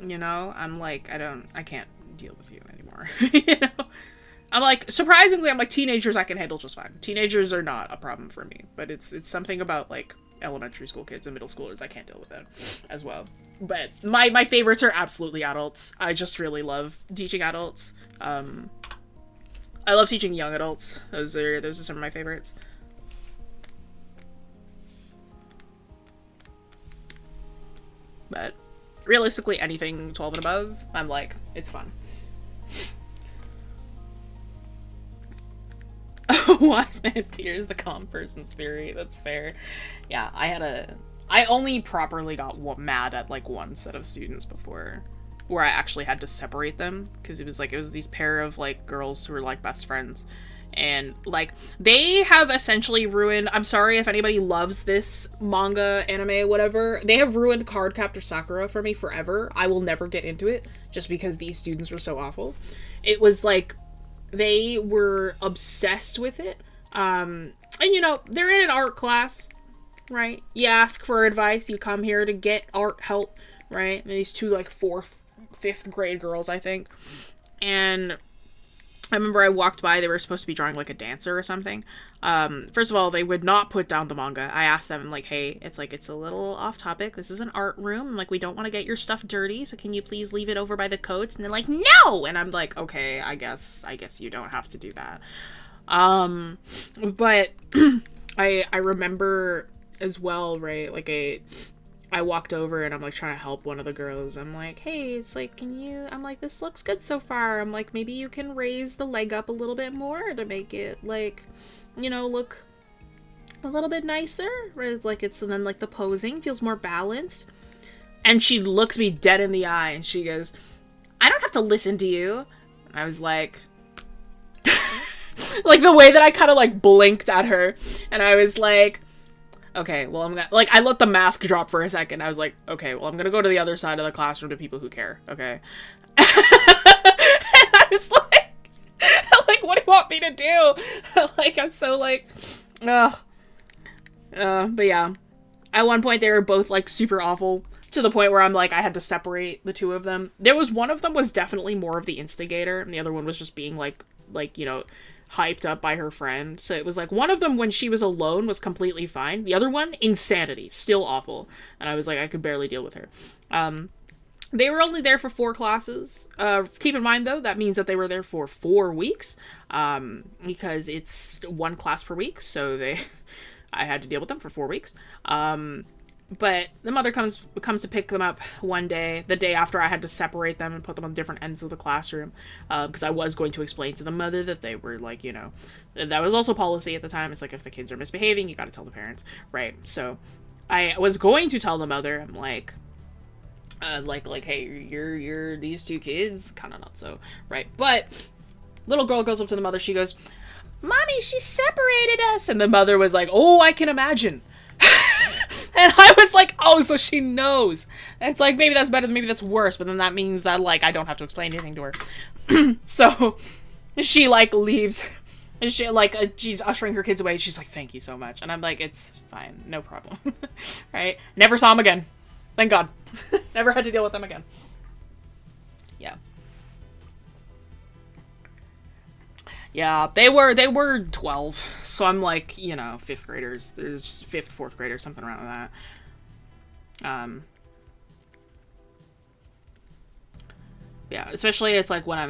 you know. I'm like, I can't deal with you anymore. You know, I'm like, surprisingly, I'm like, teenagers I can handle just fine. Teenagers are not a problem for me, but it's something about like elementary school kids and middle schoolers I can't deal with it as well. But my favorites are absolutely adults. I just really love teaching adults. I love teaching young adults. Those are some of my favorites. But realistically, anything 12 and above, I'm like, it's fun. Wise man fears the calm person's fury. That's fair. Yeah, I only properly got mad at like one set of students before, where I actually had to separate them, because it was these pair of like girls who were like best friends, and like they have essentially ruined, I'm sorry if anybody loves this manga, anime, whatever, they have ruined Cardcaptor Sakura for me forever. I will never get into it just because these students were so awful. It was like they were obsessed with it. And you know, they're in an art class, right? You ask for advice, you come here to get art help, right? And these two like 4th, 5th grade girls, I think. And I remember I walked by, they were supposed to be drawing like a dancer or something. First of all, they would not put down the manga. I asked them, like, hey, it's like, it's a little off topic. This is an art room. I'm like, we don't want to get your stuff dirty, so can you please leave it over by the coats? And they're like, no! And I'm like, okay, I guess you don't have to do that. But I remember as well, right, like I walked over and I'm like trying to help one of the girls. I'm like, hey, it's like, I'm like, this looks good so far. I'm like, maybe you can raise the leg up a little bit more to make it like, you know, look a little bit nicer, right? Like and then like the posing feels more balanced. And she looks me dead in the eye and she goes, I don't have to listen to you. And I was like, like the way that I kind of like blinked at her, and I was like, okay, well, I'm gonna, like, I let the mask drop for a second. I was like, okay, well, I'm gonna go to the other side of the classroom to people who care, okay? And I was like, what do you want me to do? Like, I'm so like, ugh. But yeah, at one point they were both like super awful, to the point where I'm like, I had to separate the two of them. There was one of them was definitely more of the instigator, and the other one was just being like, you know, hyped up by her friend. So it was like, one of them when she was alone was completely fine. The other one, insanity, still awful. And I was like, I could barely deal with her. They were only there for 4 classes. Keep in mind though, that means that they were there for 4 weeks. Because it's 1 class per week. So they, I had to deal with them for 4 weeks. But the mother comes to pick them up one day, the day after I had to separate them and put them on different ends of the classroom, because I was going to explain to the mother that they were, like, you know, that was also policy at the time. It's like, if the kids are misbehaving, you got to tell the parents, right? So I was going to tell the mother, I'm like, hey, you're these two kids, kind of not so, right? But little girl goes up to the mother, she goes, "Mommy, she separated us," and the mother was like, "Oh, I can imagine." And I was like, oh, so she knows. And it's like, maybe that's better, maybe that's worse, but then that means that, like, I don't have to explain anything to her. So she, like, leaves, and she, like, she's ushering her kids away. She's like, "Thank you so much." And I'm like, it's fine, no problem. Right? Never saw them again. Thank God. Never had to deal with them again. Yeah. Yeah, they were 12, so I'm like, you know, 5th graders. There's just 5th, 4th graders, something around that. Yeah, especially it's like when I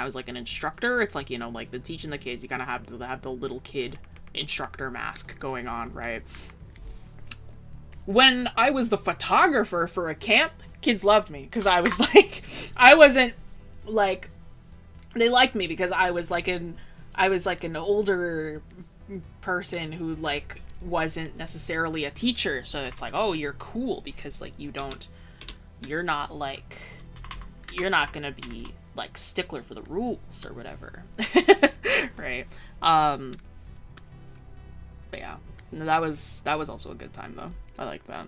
was like an instructor, it's like, you know, like the teaching the kids, you kind of have the little kid instructor mask going on, right? When I was the photographer for a camp, kids loved me because I was like, I wasn't like, they liked me because I was like an older person who, like, wasn't necessarily a teacher. So it's like, oh, you're cool because, like, you're not gonna be, like, stickler for the rules or whatever. Right. But yeah, that was also a good time though. I like that.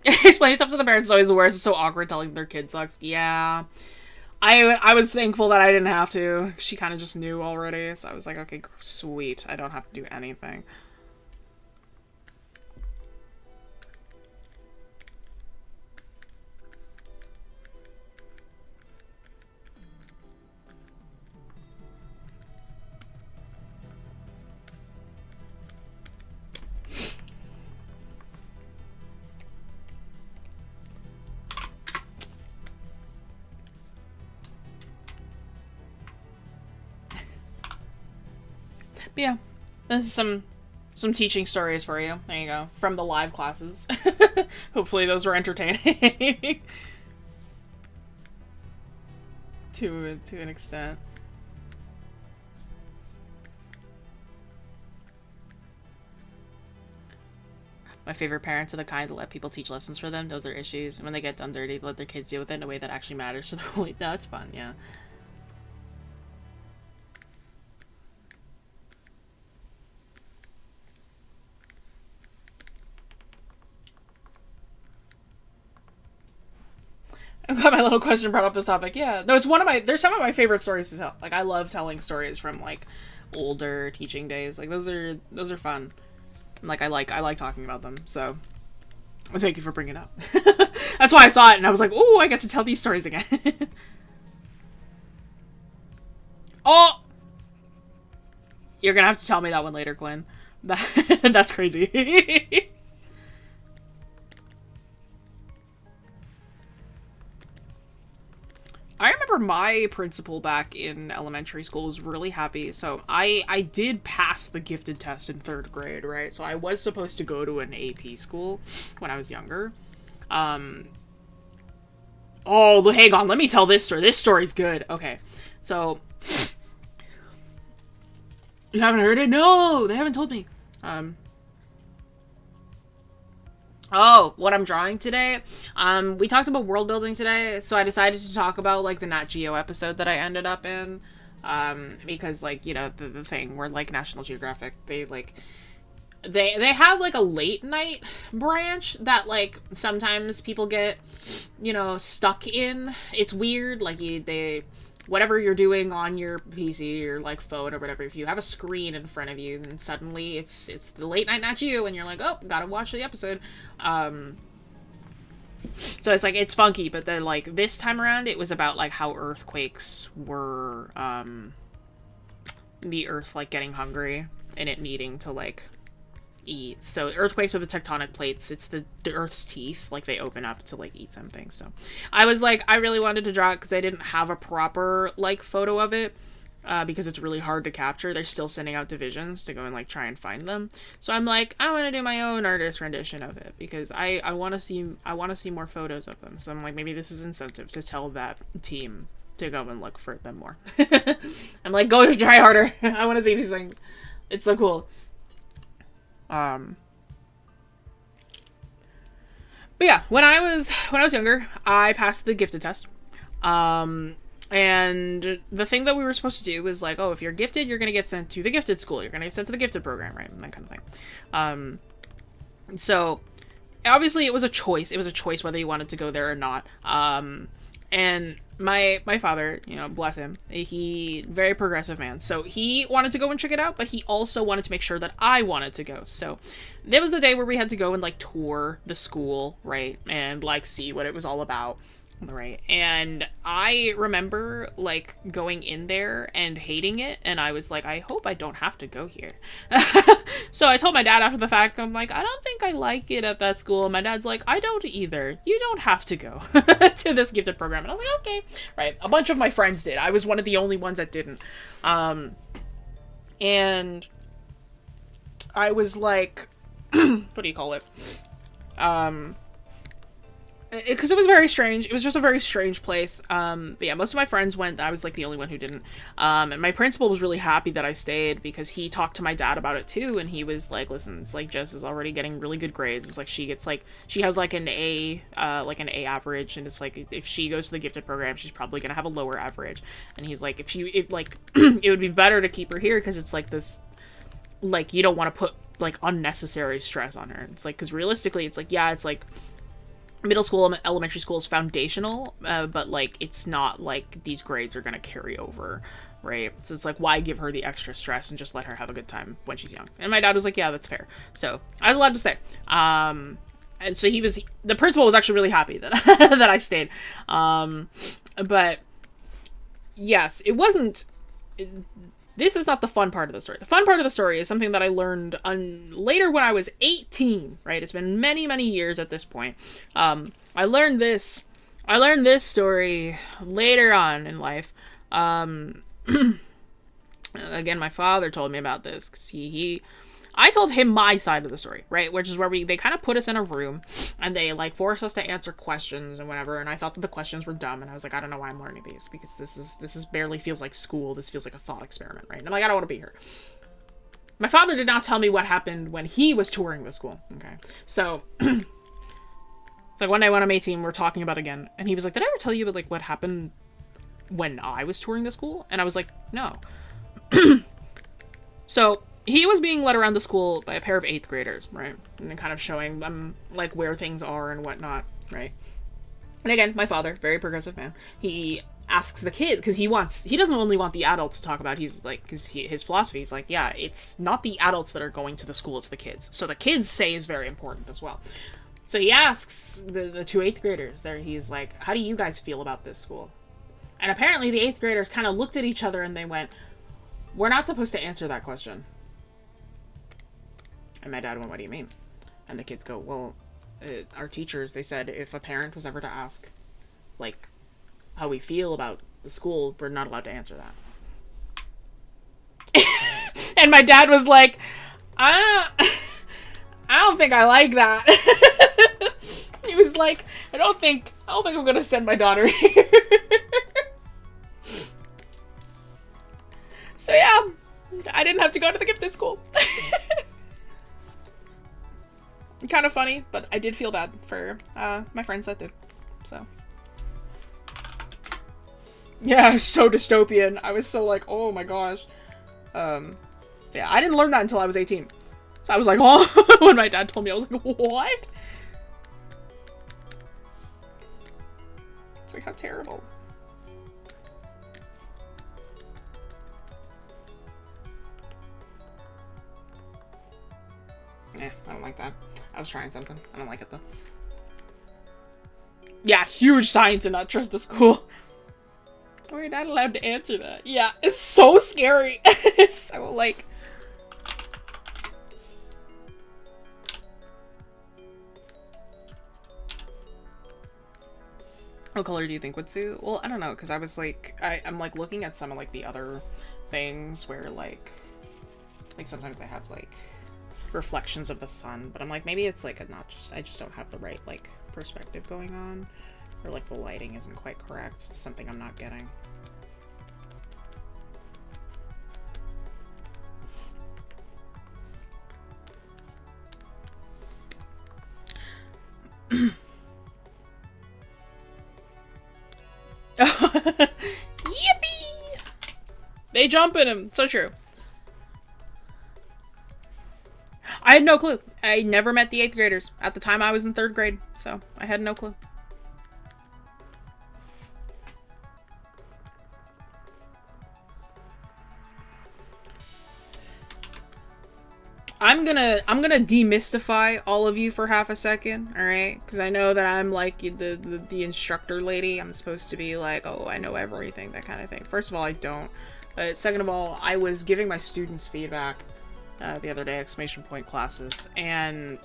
Explaining stuff to the parents is always the worst. It's so awkward telling their kid sucks. Yeah. I was thankful that I didn't have to. She kind of just knew already. So I was like, okay, sweet. I don't have to do anything. But yeah, this is some teaching stories for you. There you go. From the live classes. Hopefully those were entertaining. to an extent. My favorite parents are the kind to let people teach lessons for them, knows their issues, and when they get done dirty, let their kids deal with it in a way that actually matters to them. No, it's fun, yeah. I'm glad my little question brought up this topic. Yeah, no, there's some of my favorite stories to tell. Like, I love telling stories from, like, older teaching days. Like, those are fun. Like, I like talking about them. So, thank you for bringing it up. That's why I saw it and I was like, "Oh, I get to tell these stories again." Oh, you're gonna have to tell me that one later, Quinn. That's crazy. I remember my principal back in elementary school was really happy. So I did pass the gifted test in 3rd grade, right? So I was supposed to go to an AP school when I was younger. Oh, hang on. Let me tell this story. This story's good. Okay. So, you haven't heard it? No, they haven't told me. Oh, what I'm drawing today? We talked about world building today, so I decided to talk about, like, the Nat Geo episode that I ended up in. Because, like, you know, the thing where, like, National Geographic, they, like, they have, like, a late night branch that, like, sometimes people get, you know, stuck in. It's weird, like, whatever you're doing on your PC or, like, phone or whatever, if you have a screen in front of you, then suddenly it's the late night Nat Geo, and you're like, oh, gotta watch the episode. So it's like, it's funky, but then, like, this time around, it was about, like, how earthquakes were, the earth, like, getting hungry, and it needing to, like, eat. So earthquakes are the tectonic plates. It's the earth's teeth, like, they open up to, like, eat something. So I was like, I really wanted to draw it because I didn't have a proper, like, photo of it. because it's really hard to capture. They're still sending out divisions to go and like try and find them. So I'm like, I want to do my own artist rendition of it because I want to see more photos of them. So I'm like, maybe this is incentive to tell that team to go and look for them more. I'm like, go try harder. I want to see these things. It's so cool. But yeah, when I was younger, I passed the gifted test. And the thing that we were supposed to do was like, oh, if you're gifted, you're going to get sent to the gifted school. You're going to get sent to the gifted program, right? And that kind of thing. So obviously it was a choice. It was a choice whether you wanted to go there or not. And my father, you know, bless him, he very progressive man. So he wanted to go and check it out, but he also wanted to make sure that I wanted to go. So there was the day where we had to go and like tour the school, right? And like see what it was all about. Right. And I remember like going in there and hating it. And I was like, I hope I don't have to go here. So I told my dad after the fact, I'm like, I don't think I like it at that school. And my dad's like, I don't either. You don't have to go to this gifted program. And I was like, okay. Right. A bunch of my friends did. I was one of the only ones that didn't. And I was like, what do you call it? Because it was very strange. It was just a very strange place. But yeah, most of my friends went. I was like the only one who didn't. And my principal was really happy that I stayed because he talked to my dad about it too. And he was like, listen, it's like Jess is already getting really good grades. It's like she has like an A average. And it's like, if she goes to the gifted program, she's probably going to have a lower average. And he's like, it would be better to keep her here because it's like this, like, you don't want to put like unnecessary stress on her. It's like, because realistically, it's like, yeah, it's like, middle school, elementary school is foundational, but like it's not like these grades are gonna carry over, right? So it's like, why give her the extra stress and just let her have a good time when she's young? And my dad was like, yeah, that's fair. So I was allowed to stay. And so the principal was actually really happy that that I stayed. But yes, it wasn't. This is not the fun part of the story. The fun part of the story is something that I learned later when I was 18, right? It's been many, many years at this point. I learned this story later on in life. Again, my father told me about this because I told him my side of the story, right? Which is where they kind of put us in a room and they like forced us to answer questions and whatever. And I thought that the questions were dumb. And I was like, I don't know why I'm learning these because this is barely feels like school. This feels like a thought experiment, right? And I'm like, I don't want to be here. My father did not tell me what happened when he was touring the school. Okay. So it's like one day when I'm 18, we're talking about it again. And he was like, did I ever tell you about like what happened when I was touring the school? And I was like, no. So he was being led around the school by a pair of 8th graders, right? And kind of showing them, like, where things are and whatnot, right? And again, my father, very progressive man, he asks the kid, because he doesn't only want the adults to talk about, he's like, because his philosophy is like, yeah, it's not the adults that are going to the school, it's the kids. So the kids' say is very important as well. So he asks the two 8th graders there, he's like, how do you guys feel about this school? And apparently the 8th graders kind of looked at each other and they went, we're not supposed to answer that question. And my dad went, what do you mean? And the kids go, well, our teachers, they said if a parent was ever to ask, like, how we feel about the school, we're not allowed to answer that. And my dad was like, I don't think I like that. He was like, I don't think I'm gonna send my daughter here. So yeah, I didn't have to go to the gifted school. Kind of funny, but I did feel bad for my friends that did. So yeah, so dystopian. I was so like, oh my gosh. Yeah, I didn't learn that until I was 18. So I was like, oh, when my dad told me, I was like, what? It's like, how terrible. I don't like that. I was trying something. I don't like it though. Yeah, huge sign to not trust the school. Oh, you're not allowed to answer that. Yeah, it's so scary. It's so like... What color do you think would suit? Well, I don't know, because I was like, I'm like looking at some of like the other things where like sometimes they have like reflections of the sun, but I'm like, maybe it's like I just don't have the right like perspective going on, or like the lighting isn't quite correct. It's something I'm not getting. Yippee! They jump in him. So true. I had no clue. I never met the 8th graders. At the time I was in 3rd grade, so I had no clue. I'm gonna demystify all of you for half a second, alright? Because I know that I'm like the instructor lady. I'm supposed to be like, oh, I know everything, that kind of thing. First of all, I don't. But second of all, I was giving my students feedback the other day, exclamation point classes, and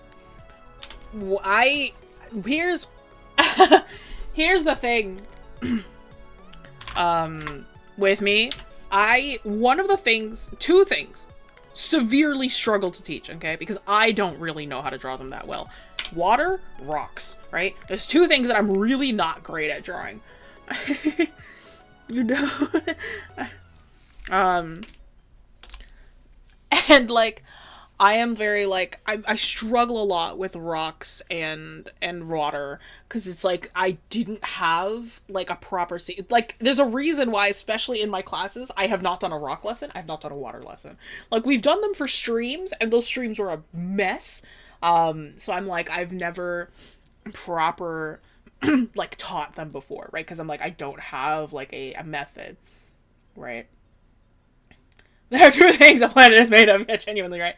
here's here's the thing with me. One of the things, two things, severely struggle to teach, okay? Because I don't really know how to draw them that well. Water, rocks, right? There's two things that I'm really not great at drawing. You know? And like, I am very like, I struggle a lot with rocks and water, because it's like I didn't have like a proper like there's a reason why, especially in my classes, I have not done a rock lesson, I've not done a water lesson. Like, we've done them for streams, and those streams were a mess. So I'm like, I've never proper like taught them before, right? Because I'm like, I don't have like a method, right? There are two things a planet is made of. Yeah, genuinely, right?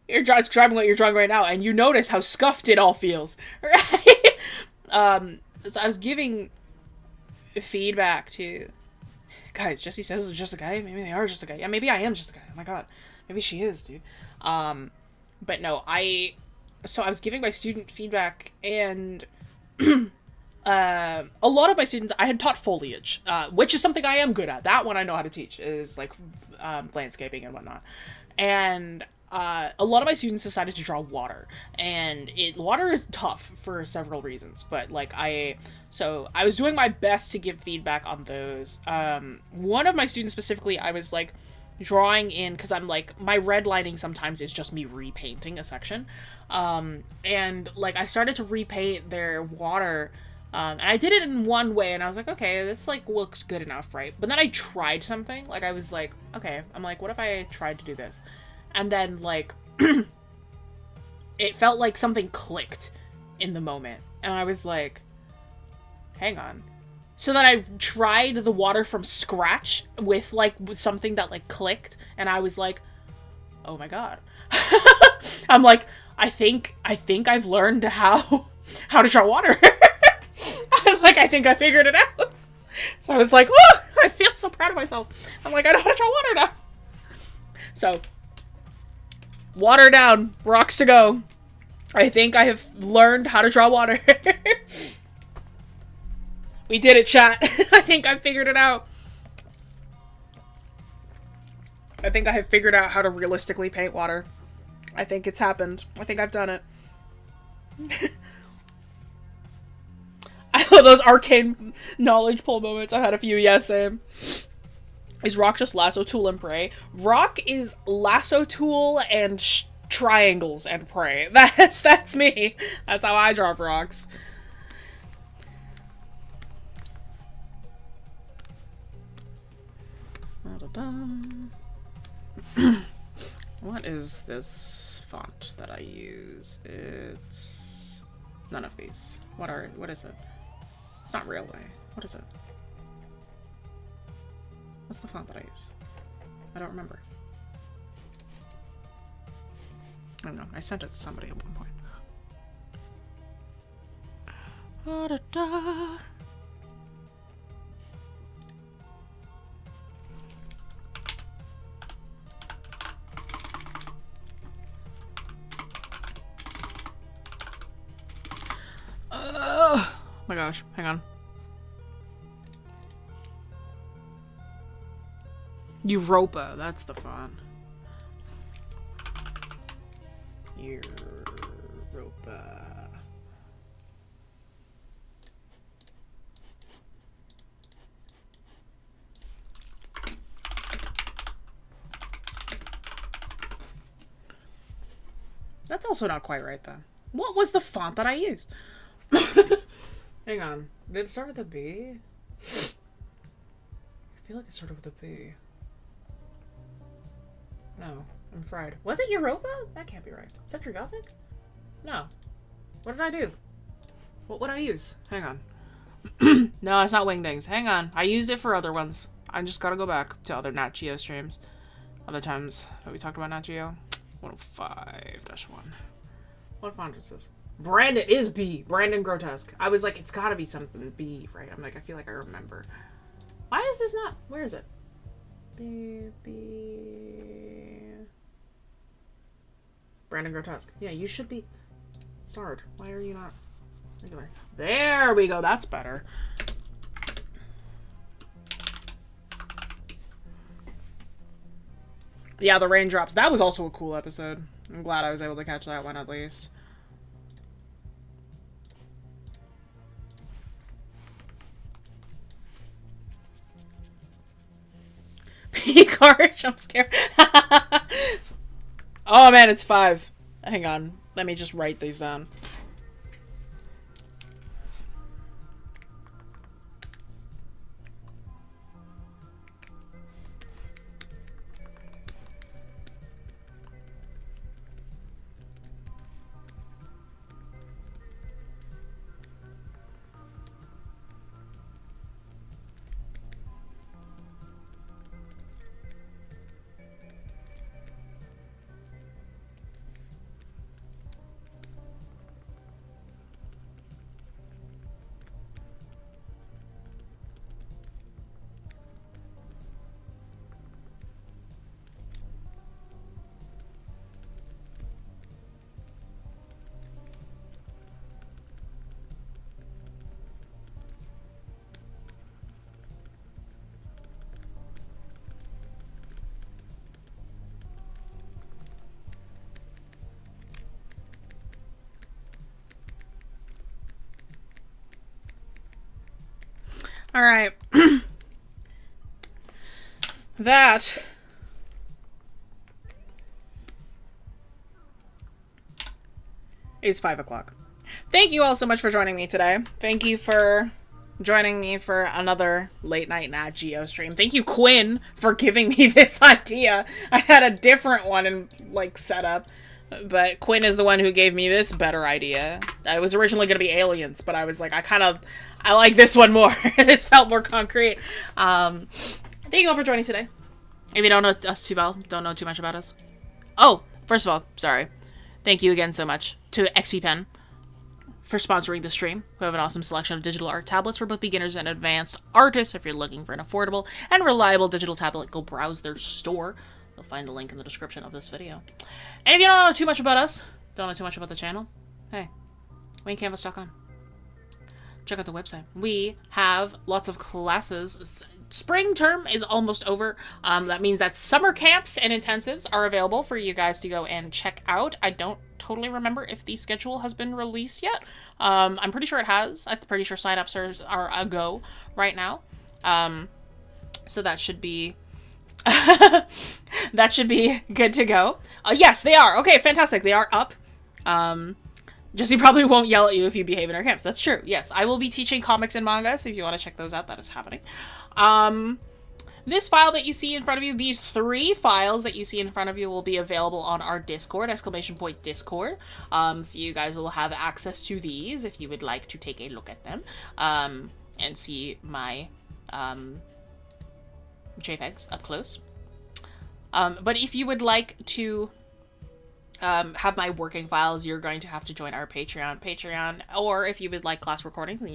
You're describing what you're drawing right now, and you notice how scuffed it all feels, right? So I was giving feedback to guys. Jesse says it's just a guy. Maybe they are just a guy. Yeah, maybe I am just a guy. Oh my god, maybe she is, dude. But no, so I was giving my student feedback, and a lot of my students, I had taught foliage, which is something I am good at. That one I know how to teach, is like landscaping and whatnot. And a lot of my students decided to draw water, and water is tough for several reasons, but like so I was doing my best to give feedback on those. One of my students specifically, I was like drawing in, because I'm like, my redlining sometimes is just me repainting a section, and like I started to repaint their water. And I did it in one way, and I was like, okay, this, like, looks good enough, right? But then I tried something. Like, I was like, okay, I'm like, what if I tried to do this? And then, like, it felt like something clicked in the moment. And I was like, hang on. So then I tried the water from scratch with something that, like, clicked. And I was like, oh my god. I'm like, I think I've learned how to draw water. Like, I think I figured it out. So I was like, oh, I feel so proud of myself. I'm like, I know how to draw water now. So, water down, rocks to go. I think I have learned how to draw water. We did it, chat. I think I figured it out. I think I have figured out how to realistically paint water. I think it's happened. I think I've done it. I love those arcane knowledge pull moments. I've had a few, yes, same. Is rock just lasso, tool, and prey? Rock is lasso, tool, and triangles and prey. That's me. That's how I draw rocks. What is this font that I use? It's none of these. What is it? It's not Railway. What is it? What's the font that I use? I don't remember. I don't know. I sent it to somebody at one point. Da-da-da. Oh my gosh. Hang on. Europa, that's the font. Europa. That's also not quite right, though. What was the font that I used? Hang on. Did it start with a B? I feel like it started with a B. No, I'm fried. Was it Europa? That can't be right. Century Gothic? No. What did I do? What would I use? Hang on. No, it's not Wingdings. Hang on. I used it for other ones. I just gotta go back to other Nat Geo streams. Other times that we talked about Nat Geo. 105-1. What font is this? Brandon is B. Brandon Grotesque. I was like, it's gotta be something B, right? I'm like, I feel like I remember. Why is this not? Where is it? B. Brandon Grotesque. Yeah, you should be starred. Why are you not regular? There we go. That's better. Yeah, the raindrops. That was also a cool episode. I'm glad I was able to catch that one at least. P-car jump scare. Oh man, it's 5. Hang on. Let me just write these down. All right. That is 5 o'clock. Thank you all so much for joining me today. Thank you for joining me for another late night Nat Geo stream. Thank you, Quinn, for giving me this idea. I had a different one in set up, but Quinn is the one who gave me this better idea. I was originally going to be aliens, but I was like, I like this one more. This felt more concrete. Thank you all for joining today. If you don't know us too well, don't know too much about us. Oh, first of all, sorry. Thank you again so much to XP Pen for sponsoring the stream, who have an awesome selection of digital art tablets for both beginners and advanced artists. If you're looking for an affordable and reliable digital tablet, go browse their store. You'll find the link in the description of this video. And if you don't know too much about us, don't know too much about the channel, hey, waynecanvas.com. Check out the website. We have lots of classes. Spring term is almost over. That means that summer camps and intensives are available for you guys to go and check out. I don't totally remember if the schedule has been released yet. I'm pretty sure it has. I'm pretty sure signups are a go right now. So that should be that should be good to go. Yes, they are. Okay, fantastic. They are up. Jesse probably won't yell at you if you behave in our camps. That's true. Yes, I will be teaching comics and manga, so if you want to check those out, that is happening. This file that you see in front of you, these 3 files that you see in front of you will be available on our Discord, !Discord. So you guys will have access to these if you would like to take a look at them, and see my, JPEGs up close. But if you would like to have my working files, you're going to have to join our Patreon, or if you would like class recordings, then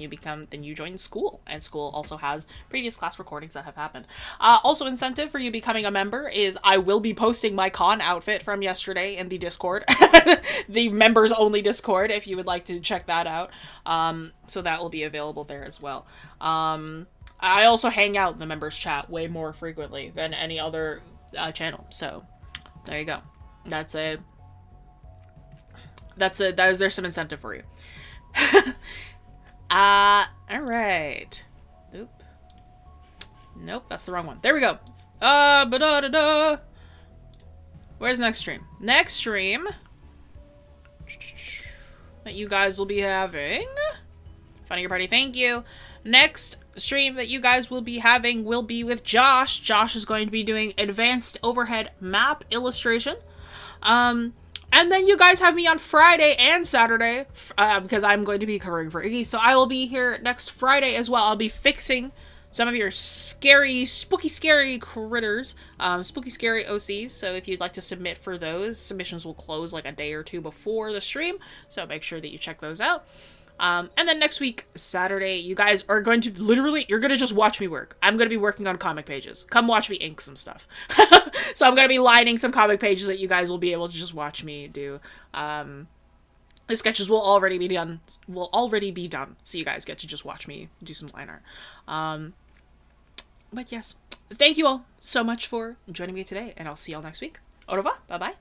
you join School, and School also has previous class recordings that have happened. Also incentive for you becoming a member is I will be posting my con outfit from yesterday in the Discord, the members only Discord, if you would like to check that out. So that will be available there as well. I also hang out in the members chat way more frequently than any other channel. So there you go. There's some incentive for you. All right. Oop. Nope, that's the wrong one. There we go. Ba-da-da-da. Where's next stream? Next stream that you guys will be having. Finding your party, thank you. Next stream that you guys will be having will be with Josh. Josh is going to be doing advanced overhead map illustration. And then you guys have me on Friday and Saturday, because I'm going to be covering for Iggy. So I will be here next Friday as well. I'll be fixing some of your scary, spooky, scary critters, spooky, scary OCs. So if you'd like to submit for those, submissions will close like a day or two before the stream. So make sure that you check those out. And then next week, Saturday, you guys are going to you're going to just watch me work. I'm going to be working on comic pages. Come watch me ink some stuff. So I'm going to be lining some comic pages that you guys will be able to just watch me do. The sketches will already be done. So you guys get to just watch me do some line art. But yes, thank you all so much for joining me today, and I'll see y'all next week. Au revoir. Bye-bye.